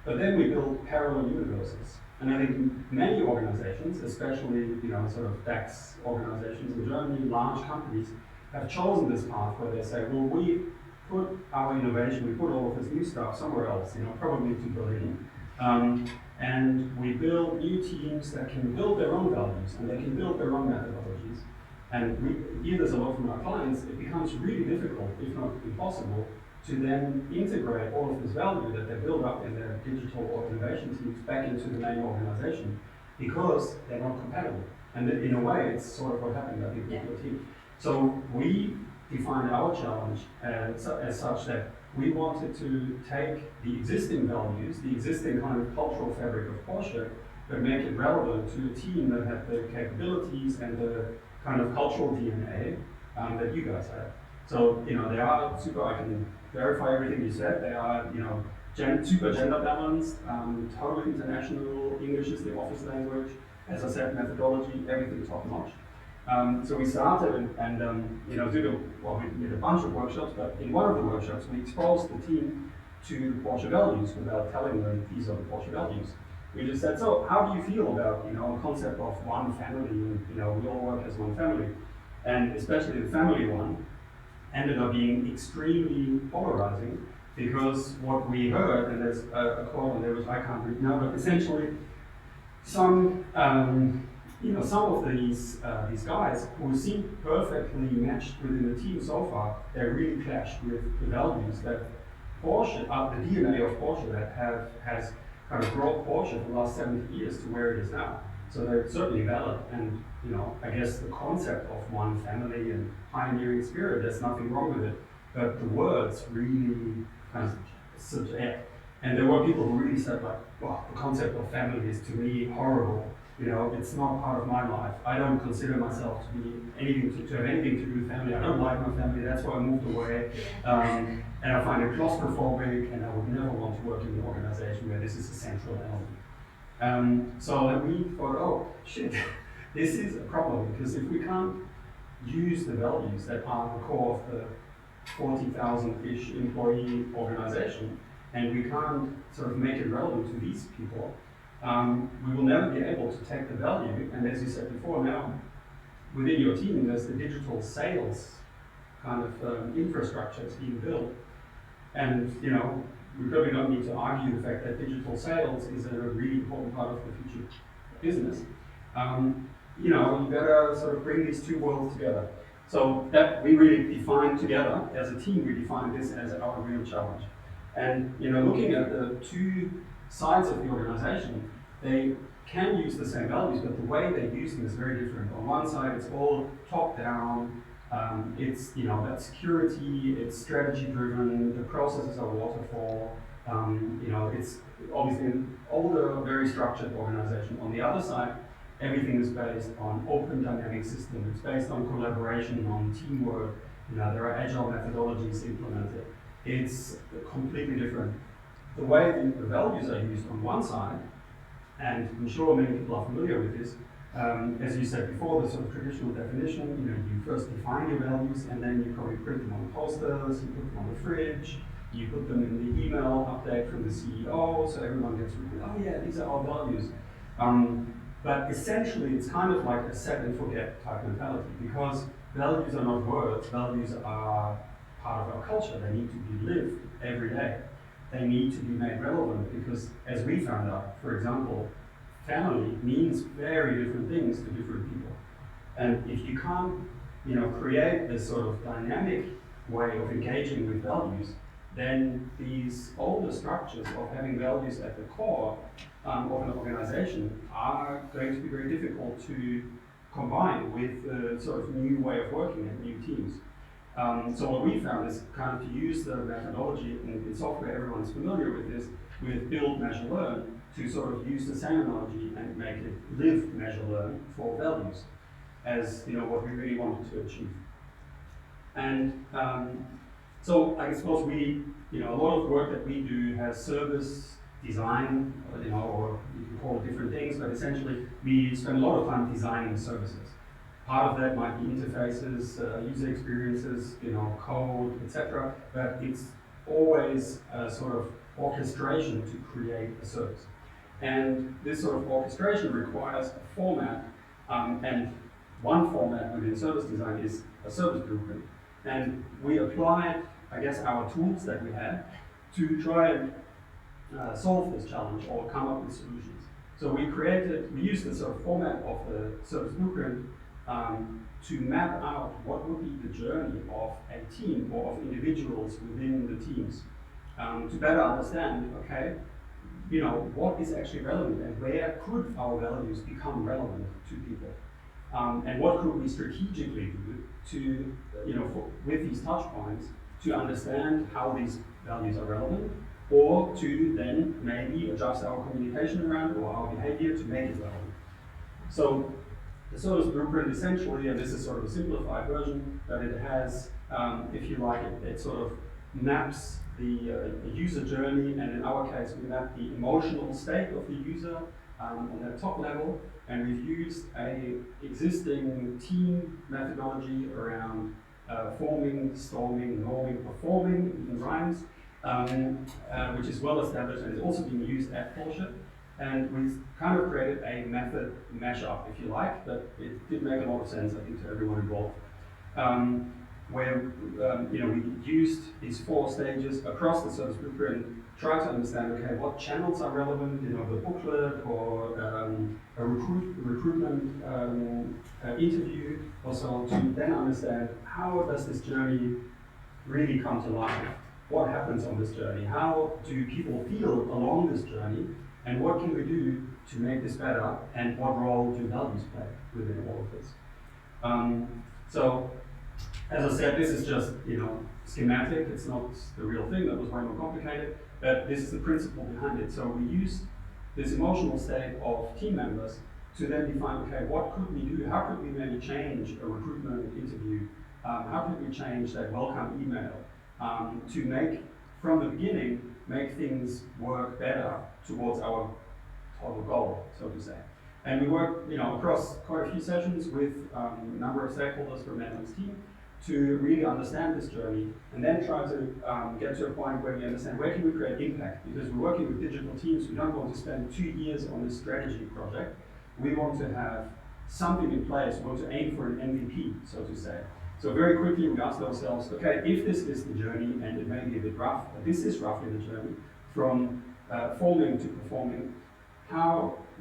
But then we built parallel universes. And I think many organizations, especially sort of DAX organizations in Germany, large companies, have chosen this path where they say, well, we put our innovation, we put all of this new stuff somewhere else, probably to Berlin. And we build new teams that can build their own values and they can build their own methodologies. And we hear this a lot from our clients. It becomes really difficult, if not impossible, to then integrate all of this value that they build up in their digital or innovation teams back into the main organization because they're not compatible. And in a way, it's sort of what happened, I think, with your team. So we defined our challenge as such that we wanted to take the existing values, the existing kind of cultural fabric of Porsche, but make it relevant to a team that had the capabilities and the kind of cultural DNA that you guys have. So, they are super, I can verify everything you said. They are, super gender balanced, totally international. English is the office language. As I said, methodology, everything top notch. So we started and we did a bunch of workshops, but in one of the workshops, we exposed the team to Porsche values without telling them these are the Porsche values. We just said, so how do you feel about, a concept of one family, and, we all work as one family? And especially the family one ended up being extremely polarizing because what we heard, and there's a quote on there which I can't read now, but essentially some of these guys who seem perfectly matched within the team so far, they really clashed with the values that Porsche, the DNA of Porsche that has kind of brought Porsche for the last 70 years to where it is now. So they're certainly valid, and I guess the concept of one family and pioneering spirit, there's nothing wrong with it, but the words really kind of subject. And there were people who really said like, well, the concept of family is to me horrible. It's not part of my life. I don't consider myself to be anything to have anything to do with family. I don't like my family. That's why I moved away. And I find it claustrophobic, and I would never want to work in an organization where this is a central element. So then we thought, oh shit, this is a problem, because if we can't use the values that are the core of the 40,000-ish employee organization, and we can't sort of make it relevant to these people, we will never be able to take the value. And as you said before, now within your team, there's the digital sales kind of infrastructure that's being built. And we probably don't need to argue the fact that digital sales is a really important part of the future business. You better sort of bring these two worlds together. So that we really defined together as a team, we defined this as our real challenge. And looking at the two sides of the organization, they can use the same values, but the way they use them is very different. On one side, it's all top-down. It's about security. It's strategy-driven. The processes are waterfall. It's obviously an older, very structured organization. On the other side, everything is based on open dynamic systems. It's based on collaboration, on teamwork. There are agile methodologies implemented. It's completely different. The way the values are used on one side, and I'm sure many people are familiar with this, as you said before, the sort of traditional definition, you first define your values, and then you probably print them on posters, you put them on the fridge, you put them in the email update from the CEO, so everyone gets, oh yeah, these are our values. But essentially, it's kind of like a set and forget type mentality, because values are not words, values are part of our culture. They need to be lived every day. They need to be made relevant, because as we found out, for example, family means very different things to different people. And if you can't, create this sort of dynamic way of engaging with values, then these older structures of having values at the core of an organization are going to be very difficult to combine with the sort of new way of working and new teams. So what we found is kind of to use the methodology in software, everyone's familiar with this, with build, measure, learn, to sort of use the same analogy and make it live, measure, learn for values as what we really wanted to achieve. And so I suppose we, a lot of work that we do has service design, or you can call it different things, but essentially we spend a lot of time designing services. Part of that might be interfaces, user experiences, code, etc. But it's always a sort of orchestration to create a service. And this sort of orchestration requires a format, and one format within service design is a service blueprint. And we applied, I guess, our tools that we had to try and solve this challenge or come up with solutions. So we used the sort of format of the service blueprint to map out what would be the journey of a team or of individuals within the teams to better understand, okay, what is actually relevant and where could our values become relevant to people, and what could we strategically do to, with these touch points, to understand how these values are relevant, or to then maybe adjust our communication around or our behavior to make it relevant. So the service blueprint essentially, and this is sort of a simplified version, but it has, if you like, it sort of maps the user journey, and in our case we map the emotional state of the user on that top level, and we've used a existing team methodology around forming, storming, norming, performing in rhymes, which is well established and is also being used at Porsche. And we kind of created a method mashup, if you like, but it did make a lot of sense, I think, to everyone involved. Where we used these 4 stages across the service blueprint, try to understand, okay, what channels are relevant, the booklet or a recruitment interview, also to then understand how does this journey really come to life? What happens on this journey? How do people feel along this journey? And what can we do to make this better? And what role do values play within all of this? So, as I said, this is just schematic. It's not the real thing. That was way more complicated. But this is the principle behind it. So we used this emotional state of team members to then define, okay, what could we do? How could we maybe change a recruitment interview? How could we change that welcome email to make, from the beginning, make things work better towards our total goal, so to say. And we worked, across quite a few sessions with a number of stakeholders from Netherlands team to really understand this journey, and then try to get to a point where we understand where can we create impact, because we're working with digital teams. We don't want to spend 2 years on this strategy project. We want to have something in place. We want to aim for an MVP, so to say. So very quickly we asked ourselves, okay, if this is the journey, and it may be a bit rough, but this is roughly the journey from forming to performing,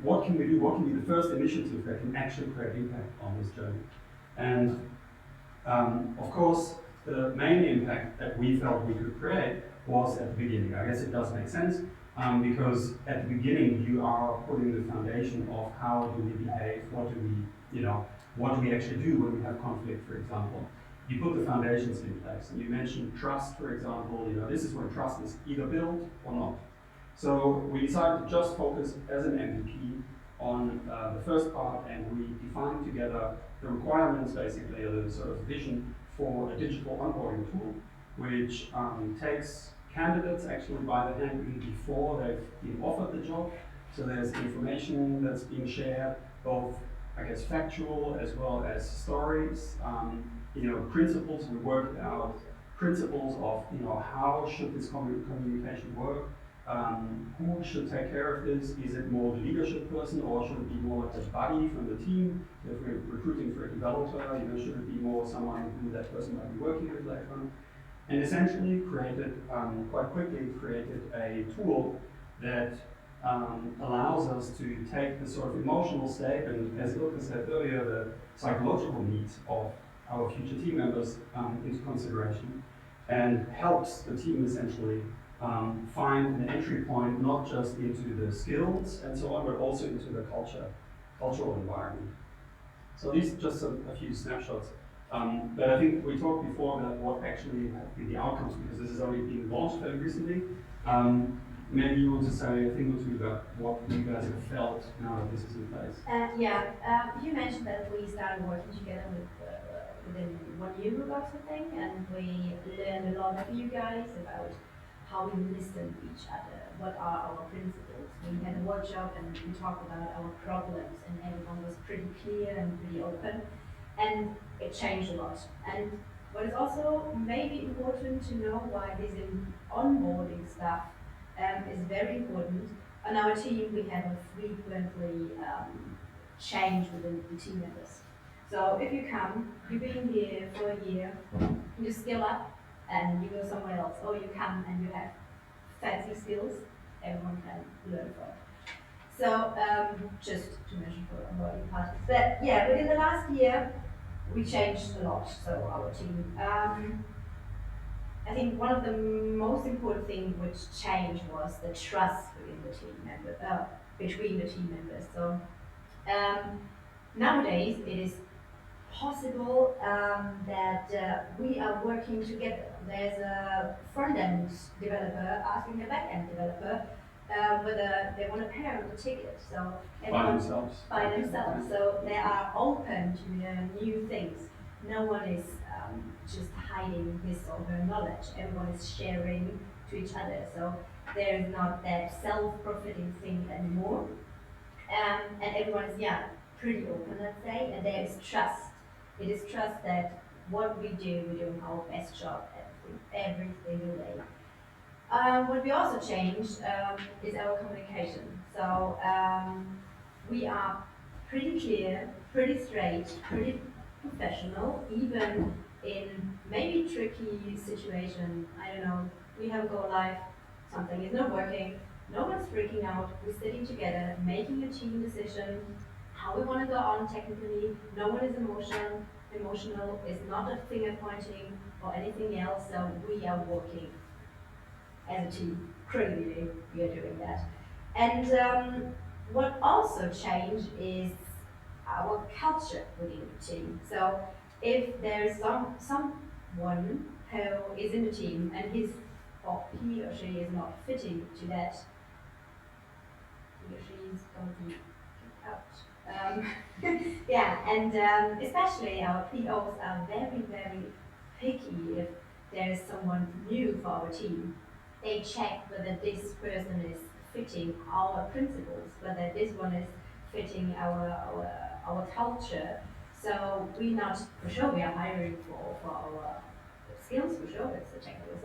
what can we do? What can be the first initiative that can actually create impact on this journey? And of course, the main impact that we felt we could create was at the beginning. I guess it does make sense, because at the beginning you are putting the foundation of how do we behave, what do we actually do when we have conflict, for example. You put the foundations in place. And you mentioned trust, for example. This is when trust is either built or not. So we decided to just focus as an MVP on the first part, and we defined together the requirements, basically, the sort of vision for a digital onboarding tool, which takes candidates actually by the hand even before they've been offered the job. So there's information that's being shared, both, I guess, factual as well as stories, principles. We worked out principles of, how should this communication work? Who should take care of this? Is it more the leadership person, or should it be more like a buddy from the team? If we're recruiting for a developer, should it be more someone who that person might be working with later on? And essentially quite quickly created a tool that allows us to take the sort of emotional state, and as Ilka said earlier, the psychological needs of our future team members into consideration, and helps the team essentially find an entry point not just into the skills and so on, but also into the cultural environment. So these are just a few snapshots. But I think we talked before about what actually have been the outcomes, because this has only been launched very recently. Maybe you want to say a thing or two about what you guys have felt now that this is in place. You mentioned that we started working together within 1 year or something, and we learned a lot of you guys about how we listen to each other, what are our principles. We had a workshop and we talked about our problems, and everyone was pretty clear and pretty open, and it changed a lot. And what is also maybe important to know why this onboarding stuff is very important. On our team, we have a frequently change within the team members. So if you come, you've been here for a year, you skill up, and you go somewhere else, or you come and you have fancy skills, everyone can learn from. So just to mention for a body part. But yeah, within the last year, we changed a lot, so our team. I think one of the most important things which changed was the trust within the team between the team members. So nowadays it is possible that we are working together. There's a front-end developer asking a back-end developer whether they want to pay on the ticket. So By themselves. So they are open to new things. No one is just hiding his or her knowledge. Everyone is sharing to each other. So there is not that self-profiting thing anymore. And everyone is, pretty open, let's say, and there is trust. It is trust that what we do, we're doing our best job every single day. What we also changed is our communication. So we are pretty clear, pretty straight, pretty professional, even in maybe tricky situation. I don't know, we have a go live, something is not working, no one's freaking out, we're sitting together, making a team decision, how we want to go on technically, no one is emotional, it's not a finger pointing or anything else, so we are working as a team. Crazily, we are doing that. And what also changed is our culture within the team. So if there's someone who is in the team and he or she is not fitting to that, he or she is going to get out. And especially our POs are very, very picky if there is someone new for our team. They check whether this person is fitting our principles, whether this one is fitting our culture. So we not, for sure we are hiring for our skills, for sure, it's the technical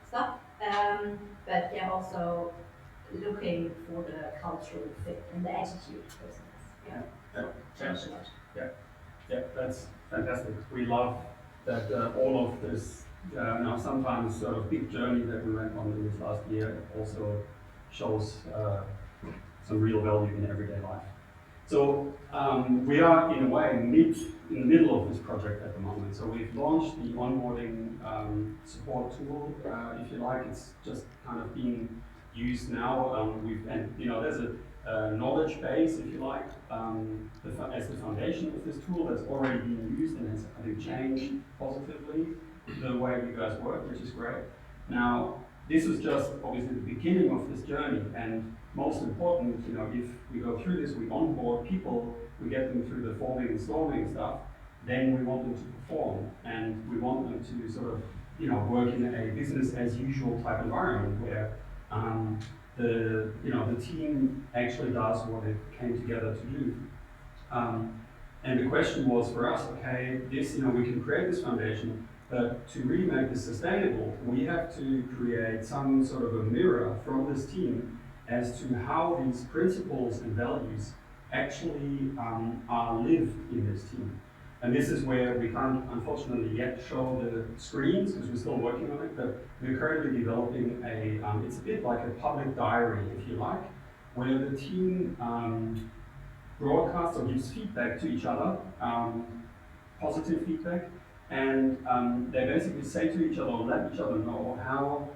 stuff. But they're also looking for the cultural fit and the attitude persons. Yeah, that's fantastic. We love that all of this now sometimes sort of big journey that we went on in this last year also shows some real value in everyday life. So we are in a way in the middle of this project at the moment. So we've launched the onboarding support tool, if you like. It's just kind of being used now. There's a knowledge base, if you like, as the foundation of this tool that's already being used and has, I think, changed positively the way you guys work, which is great. Now, this was just obviously the beginning of this journey, and most important, if we go through this, we onboard people, we get them through the forming and storming stuff, then we want them to perform, and we want them to sort of, work in a business as usual type environment where the team actually does what it came together to do. And the question was for us, okay, this, we can create this foundation, but to really make this sustainable, we have to create some sort of a mirror from this team as to how these principles and values actually are lived in this team. And this is where we can't, unfortunately, yet show the screens, because we're still working on it, but we're currently developing it's a bit like a public diary, if you like, where the team broadcasts or gives feedback to each other, positive feedback, and they basically say to each other or let each other know how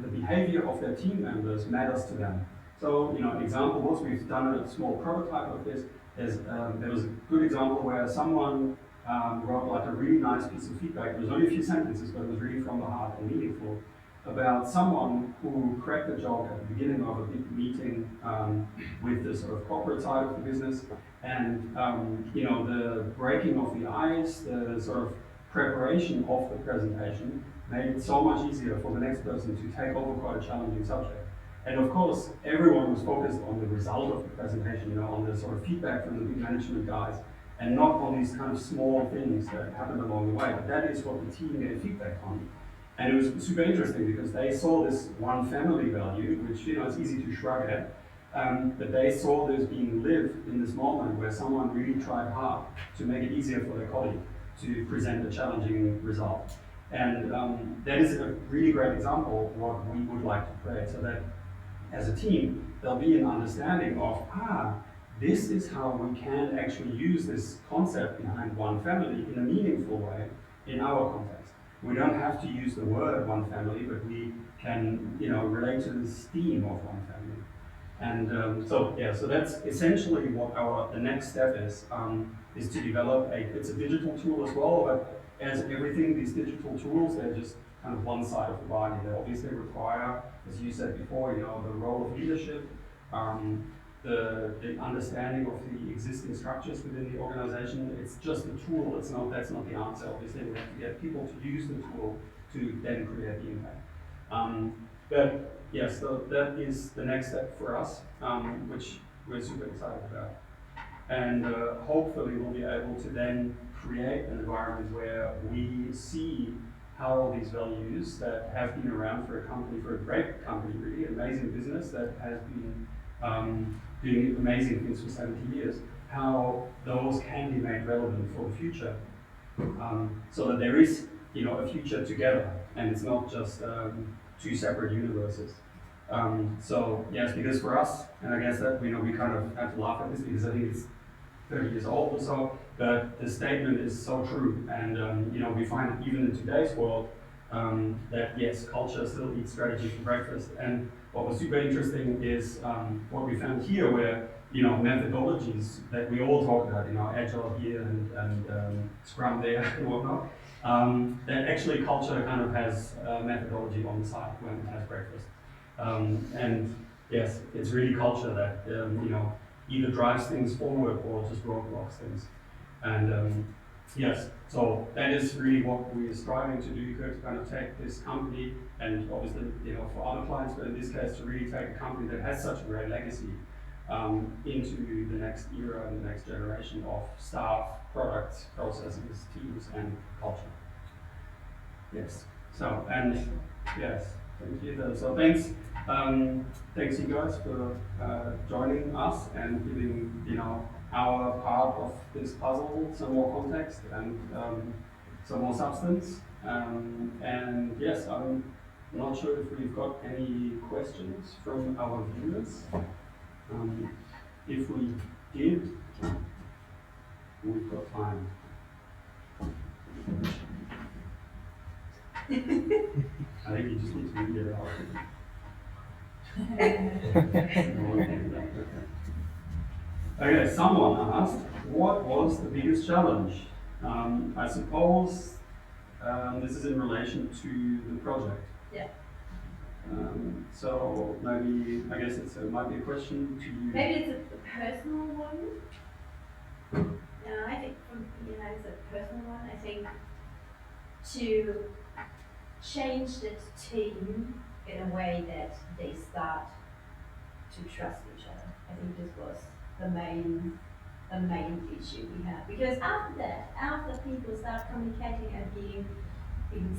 the behavior of their team members matters to them. So, an example was, we've done a small prototype of this. There was a good example where someone wrote like a really nice piece of feedback. It was only a few sentences, but it was really from the heart and meaningful, about someone who cracked a joke at the beginning of a big meeting with the sort of corporate side of the business, and the breaking of the ice, the sort of preparation of the presentation made it so much easier for the next person to take over quite a challenging subject. And of course, everyone was focused on the result of the presentation, on the sort of feedback from the big management guys, and not on these kind of small things that happened along the way. But that is what the team gave feedback on. And it was super interesting because they saw this one family value, which it's easy to shrug at, but they saw this being lived in this moment where someone really tried hard to make it easier for their colleague to present a challenging result. And that is a really great example of what we would like to create, so that as a team, there'll be an understanding of, this is how we can actually use this concept behind one family in a meaningful way in our context. We don't have to use the word one family, but we can, relate to this theme of one family. And so that's essentially what the next step is to develop it's a digital tool as well, but as everything, these digital tools, they're just kind of one side of the body. They obviously require, as you said before, the role of leadership, the understanding of the existing structures within the organization. It's just a tool. That's not the answer. Obviously, we have to get people to use the tool to then create the impact. But yes, so that is the next step for us, which we're super excited about. And hopefully we'll be able to then create an environment where we see how these values that have been around for a great company, really amazing business that has been doing amazing things for 70 years, how those can be made relevant for the future, so that there is, a future together, and it's not just two separate universes. So yes, because for us, and I guess that we kind of have to laugh at this because I think it's 30 years old or so, but the statement is so true, and we find even in today's world that yes, culture still eats strategy for breakfast. And what was super interesting is what we found here, where methodologies that we all talk about, agile here and Scrum there and whatnot, that actually culture kind of has methodology on the side when it has breakfast. And yes, it's really culture that either drives things forward or just roadblocks things. And yes, so that is really what we're striving to do, to kind of take this company, and obviously, for other clients, but in this case, to really take a company that has such a great legacy into the next era and the next generation of staff, products, processes, teams, and culture. Yes. So, and yes, thank you. So thanks you guys for joining us and giving our part of this puzzle some more context and some more substance. And yes, I'm not sure if we've got any questions from our viewers. If we did, we've got time. I think you just need to read it out. Okay, someone asked, what was the biggest challenge? I suppose this is in relation to the project. Yeah. So maybe, I guess it might be a question to you. Maybe it's a personal one. I think it's a personal one. I think to change the team in a way that they start to trust each other. I think this was the main issue we had. Because after people start communicating and being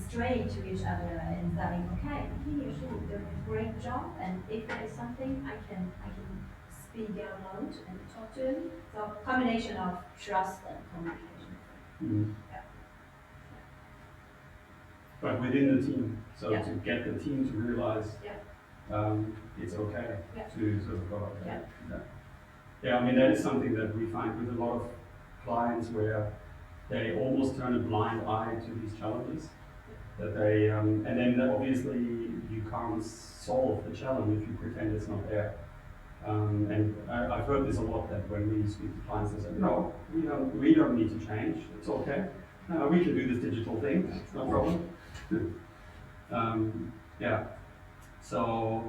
straight to each other and saying, okay, he or she did a great job, and if there is something, I can speak out loud and talk to him. So combination of trust and communication. Mm-hmm. Yeah. But within the team, so Yeah. to get the team to realize Yeah. it's okay Yeah. to sort of go out there. Yeah. Yeah, I mean, that is something that we find with a lot of clients where they almost turn a blind eye to these challenges. That they, and then obviously you can't solve the challenge if you pretend it's not there. And I've heard this a lot, that when we speak to clients, they say, no, we don't need to change, it's okay. We can do this digital thing, it's no problem. Yeah, so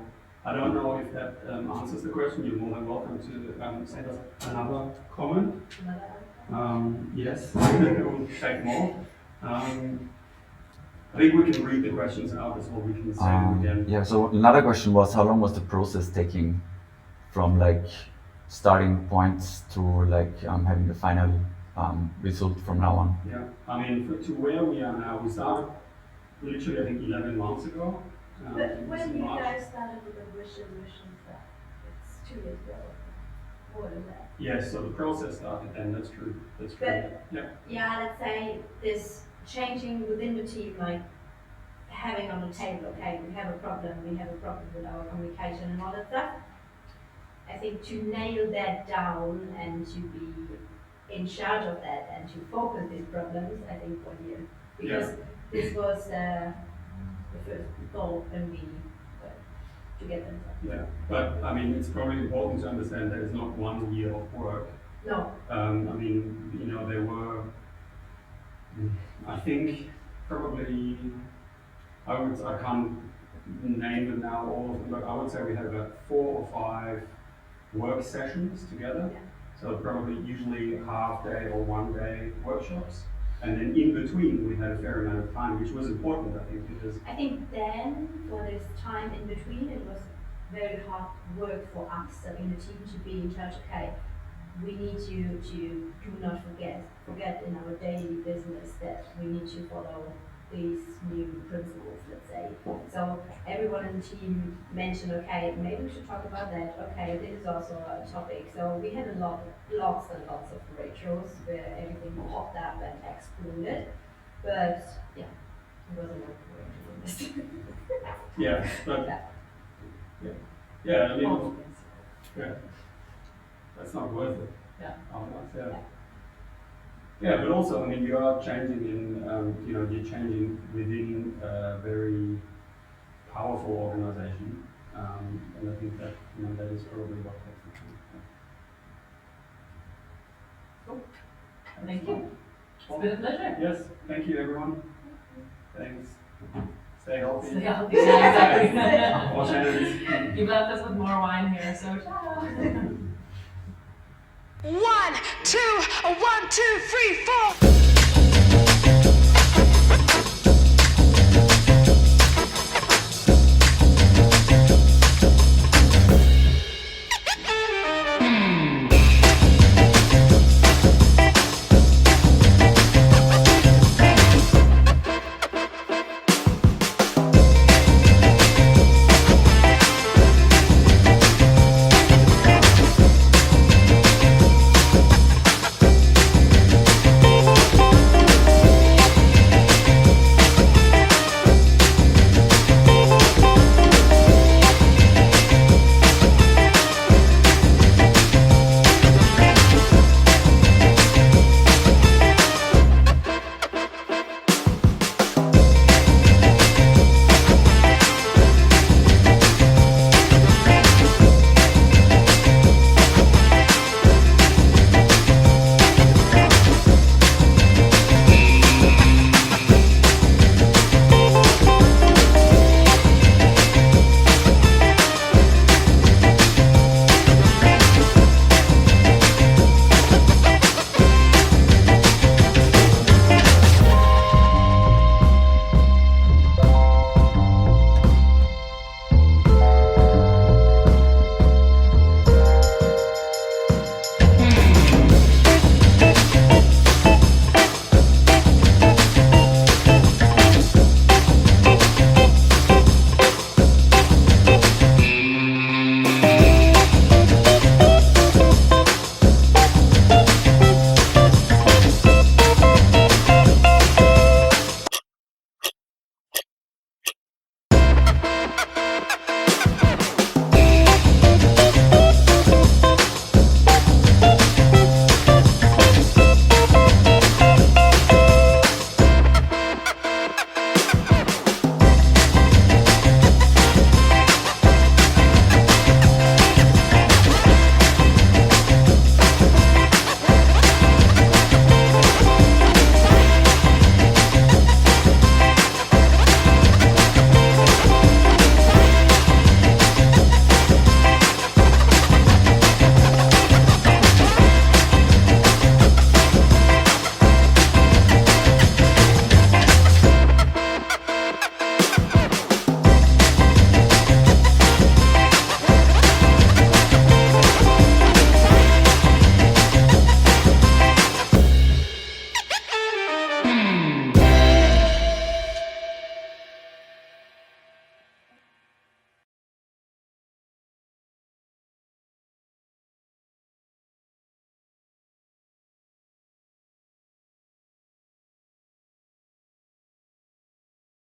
I don't know if that answers the question. You're more than welcome to send us another comment. Yes, we'll take more. I think we can read the questions out as well, we can say them again. Yeah, so another question was, how long was the process taking from like starting points to like having the final result from now on? Yeah, I mean, to where we are now, we started literally, I think, 11 months ago. But in when you March. guys started with the resolutions, that it's 2 years ago, more than that. Yes, so the process started then, that's true. That's true. But- Yeah. Yeah, let's say this changing within the team, like having on the table, okay, we have a problem with our communication and all that stuff. I think to nail that down and to be in charge of that and to focus these problems, I think 1 year. Because this was the first goal when we to get them. Yeah, but I mean, it's probably important to understand that it's not 1 year of work. No, I mean, you know, there were, I think, probably, I can't name them now all of them, but I would say we had about 4 or 5 work sessions together. Yeah. So probably usually half day or 1 day workshops. And then in between, we had a fair amount of time, which was important, I think, because I think then for this time in between, it was very hard work for us, so in the team, to be in charge. Okay, we need to do not forget in our daily business that we need to follow these new principles, let's say. So everyone in the team mentioned, okay, maybe we should talk about that. Okay, this is also a topic. So we had lots and lots of rituals where everything popped up and exploded. But yeah, it wasn't a ritual. yeah, but yeah, I mean, yeah, that's not worth it. Yeah. Yeah. Yeah, but also, I mean, you are changing in, you know, you're changing within a very powerful organization, and I think that, you know, that is probably what takes the time. Thank you. It's been a pleasure. Yes, thank you, everyone. Thanks. Stay healthy. Stay healthy. Yeah, exactly. Wash hands. You've left us with more wine here, so ciao. 1, 2, 1, 2, 3, 4.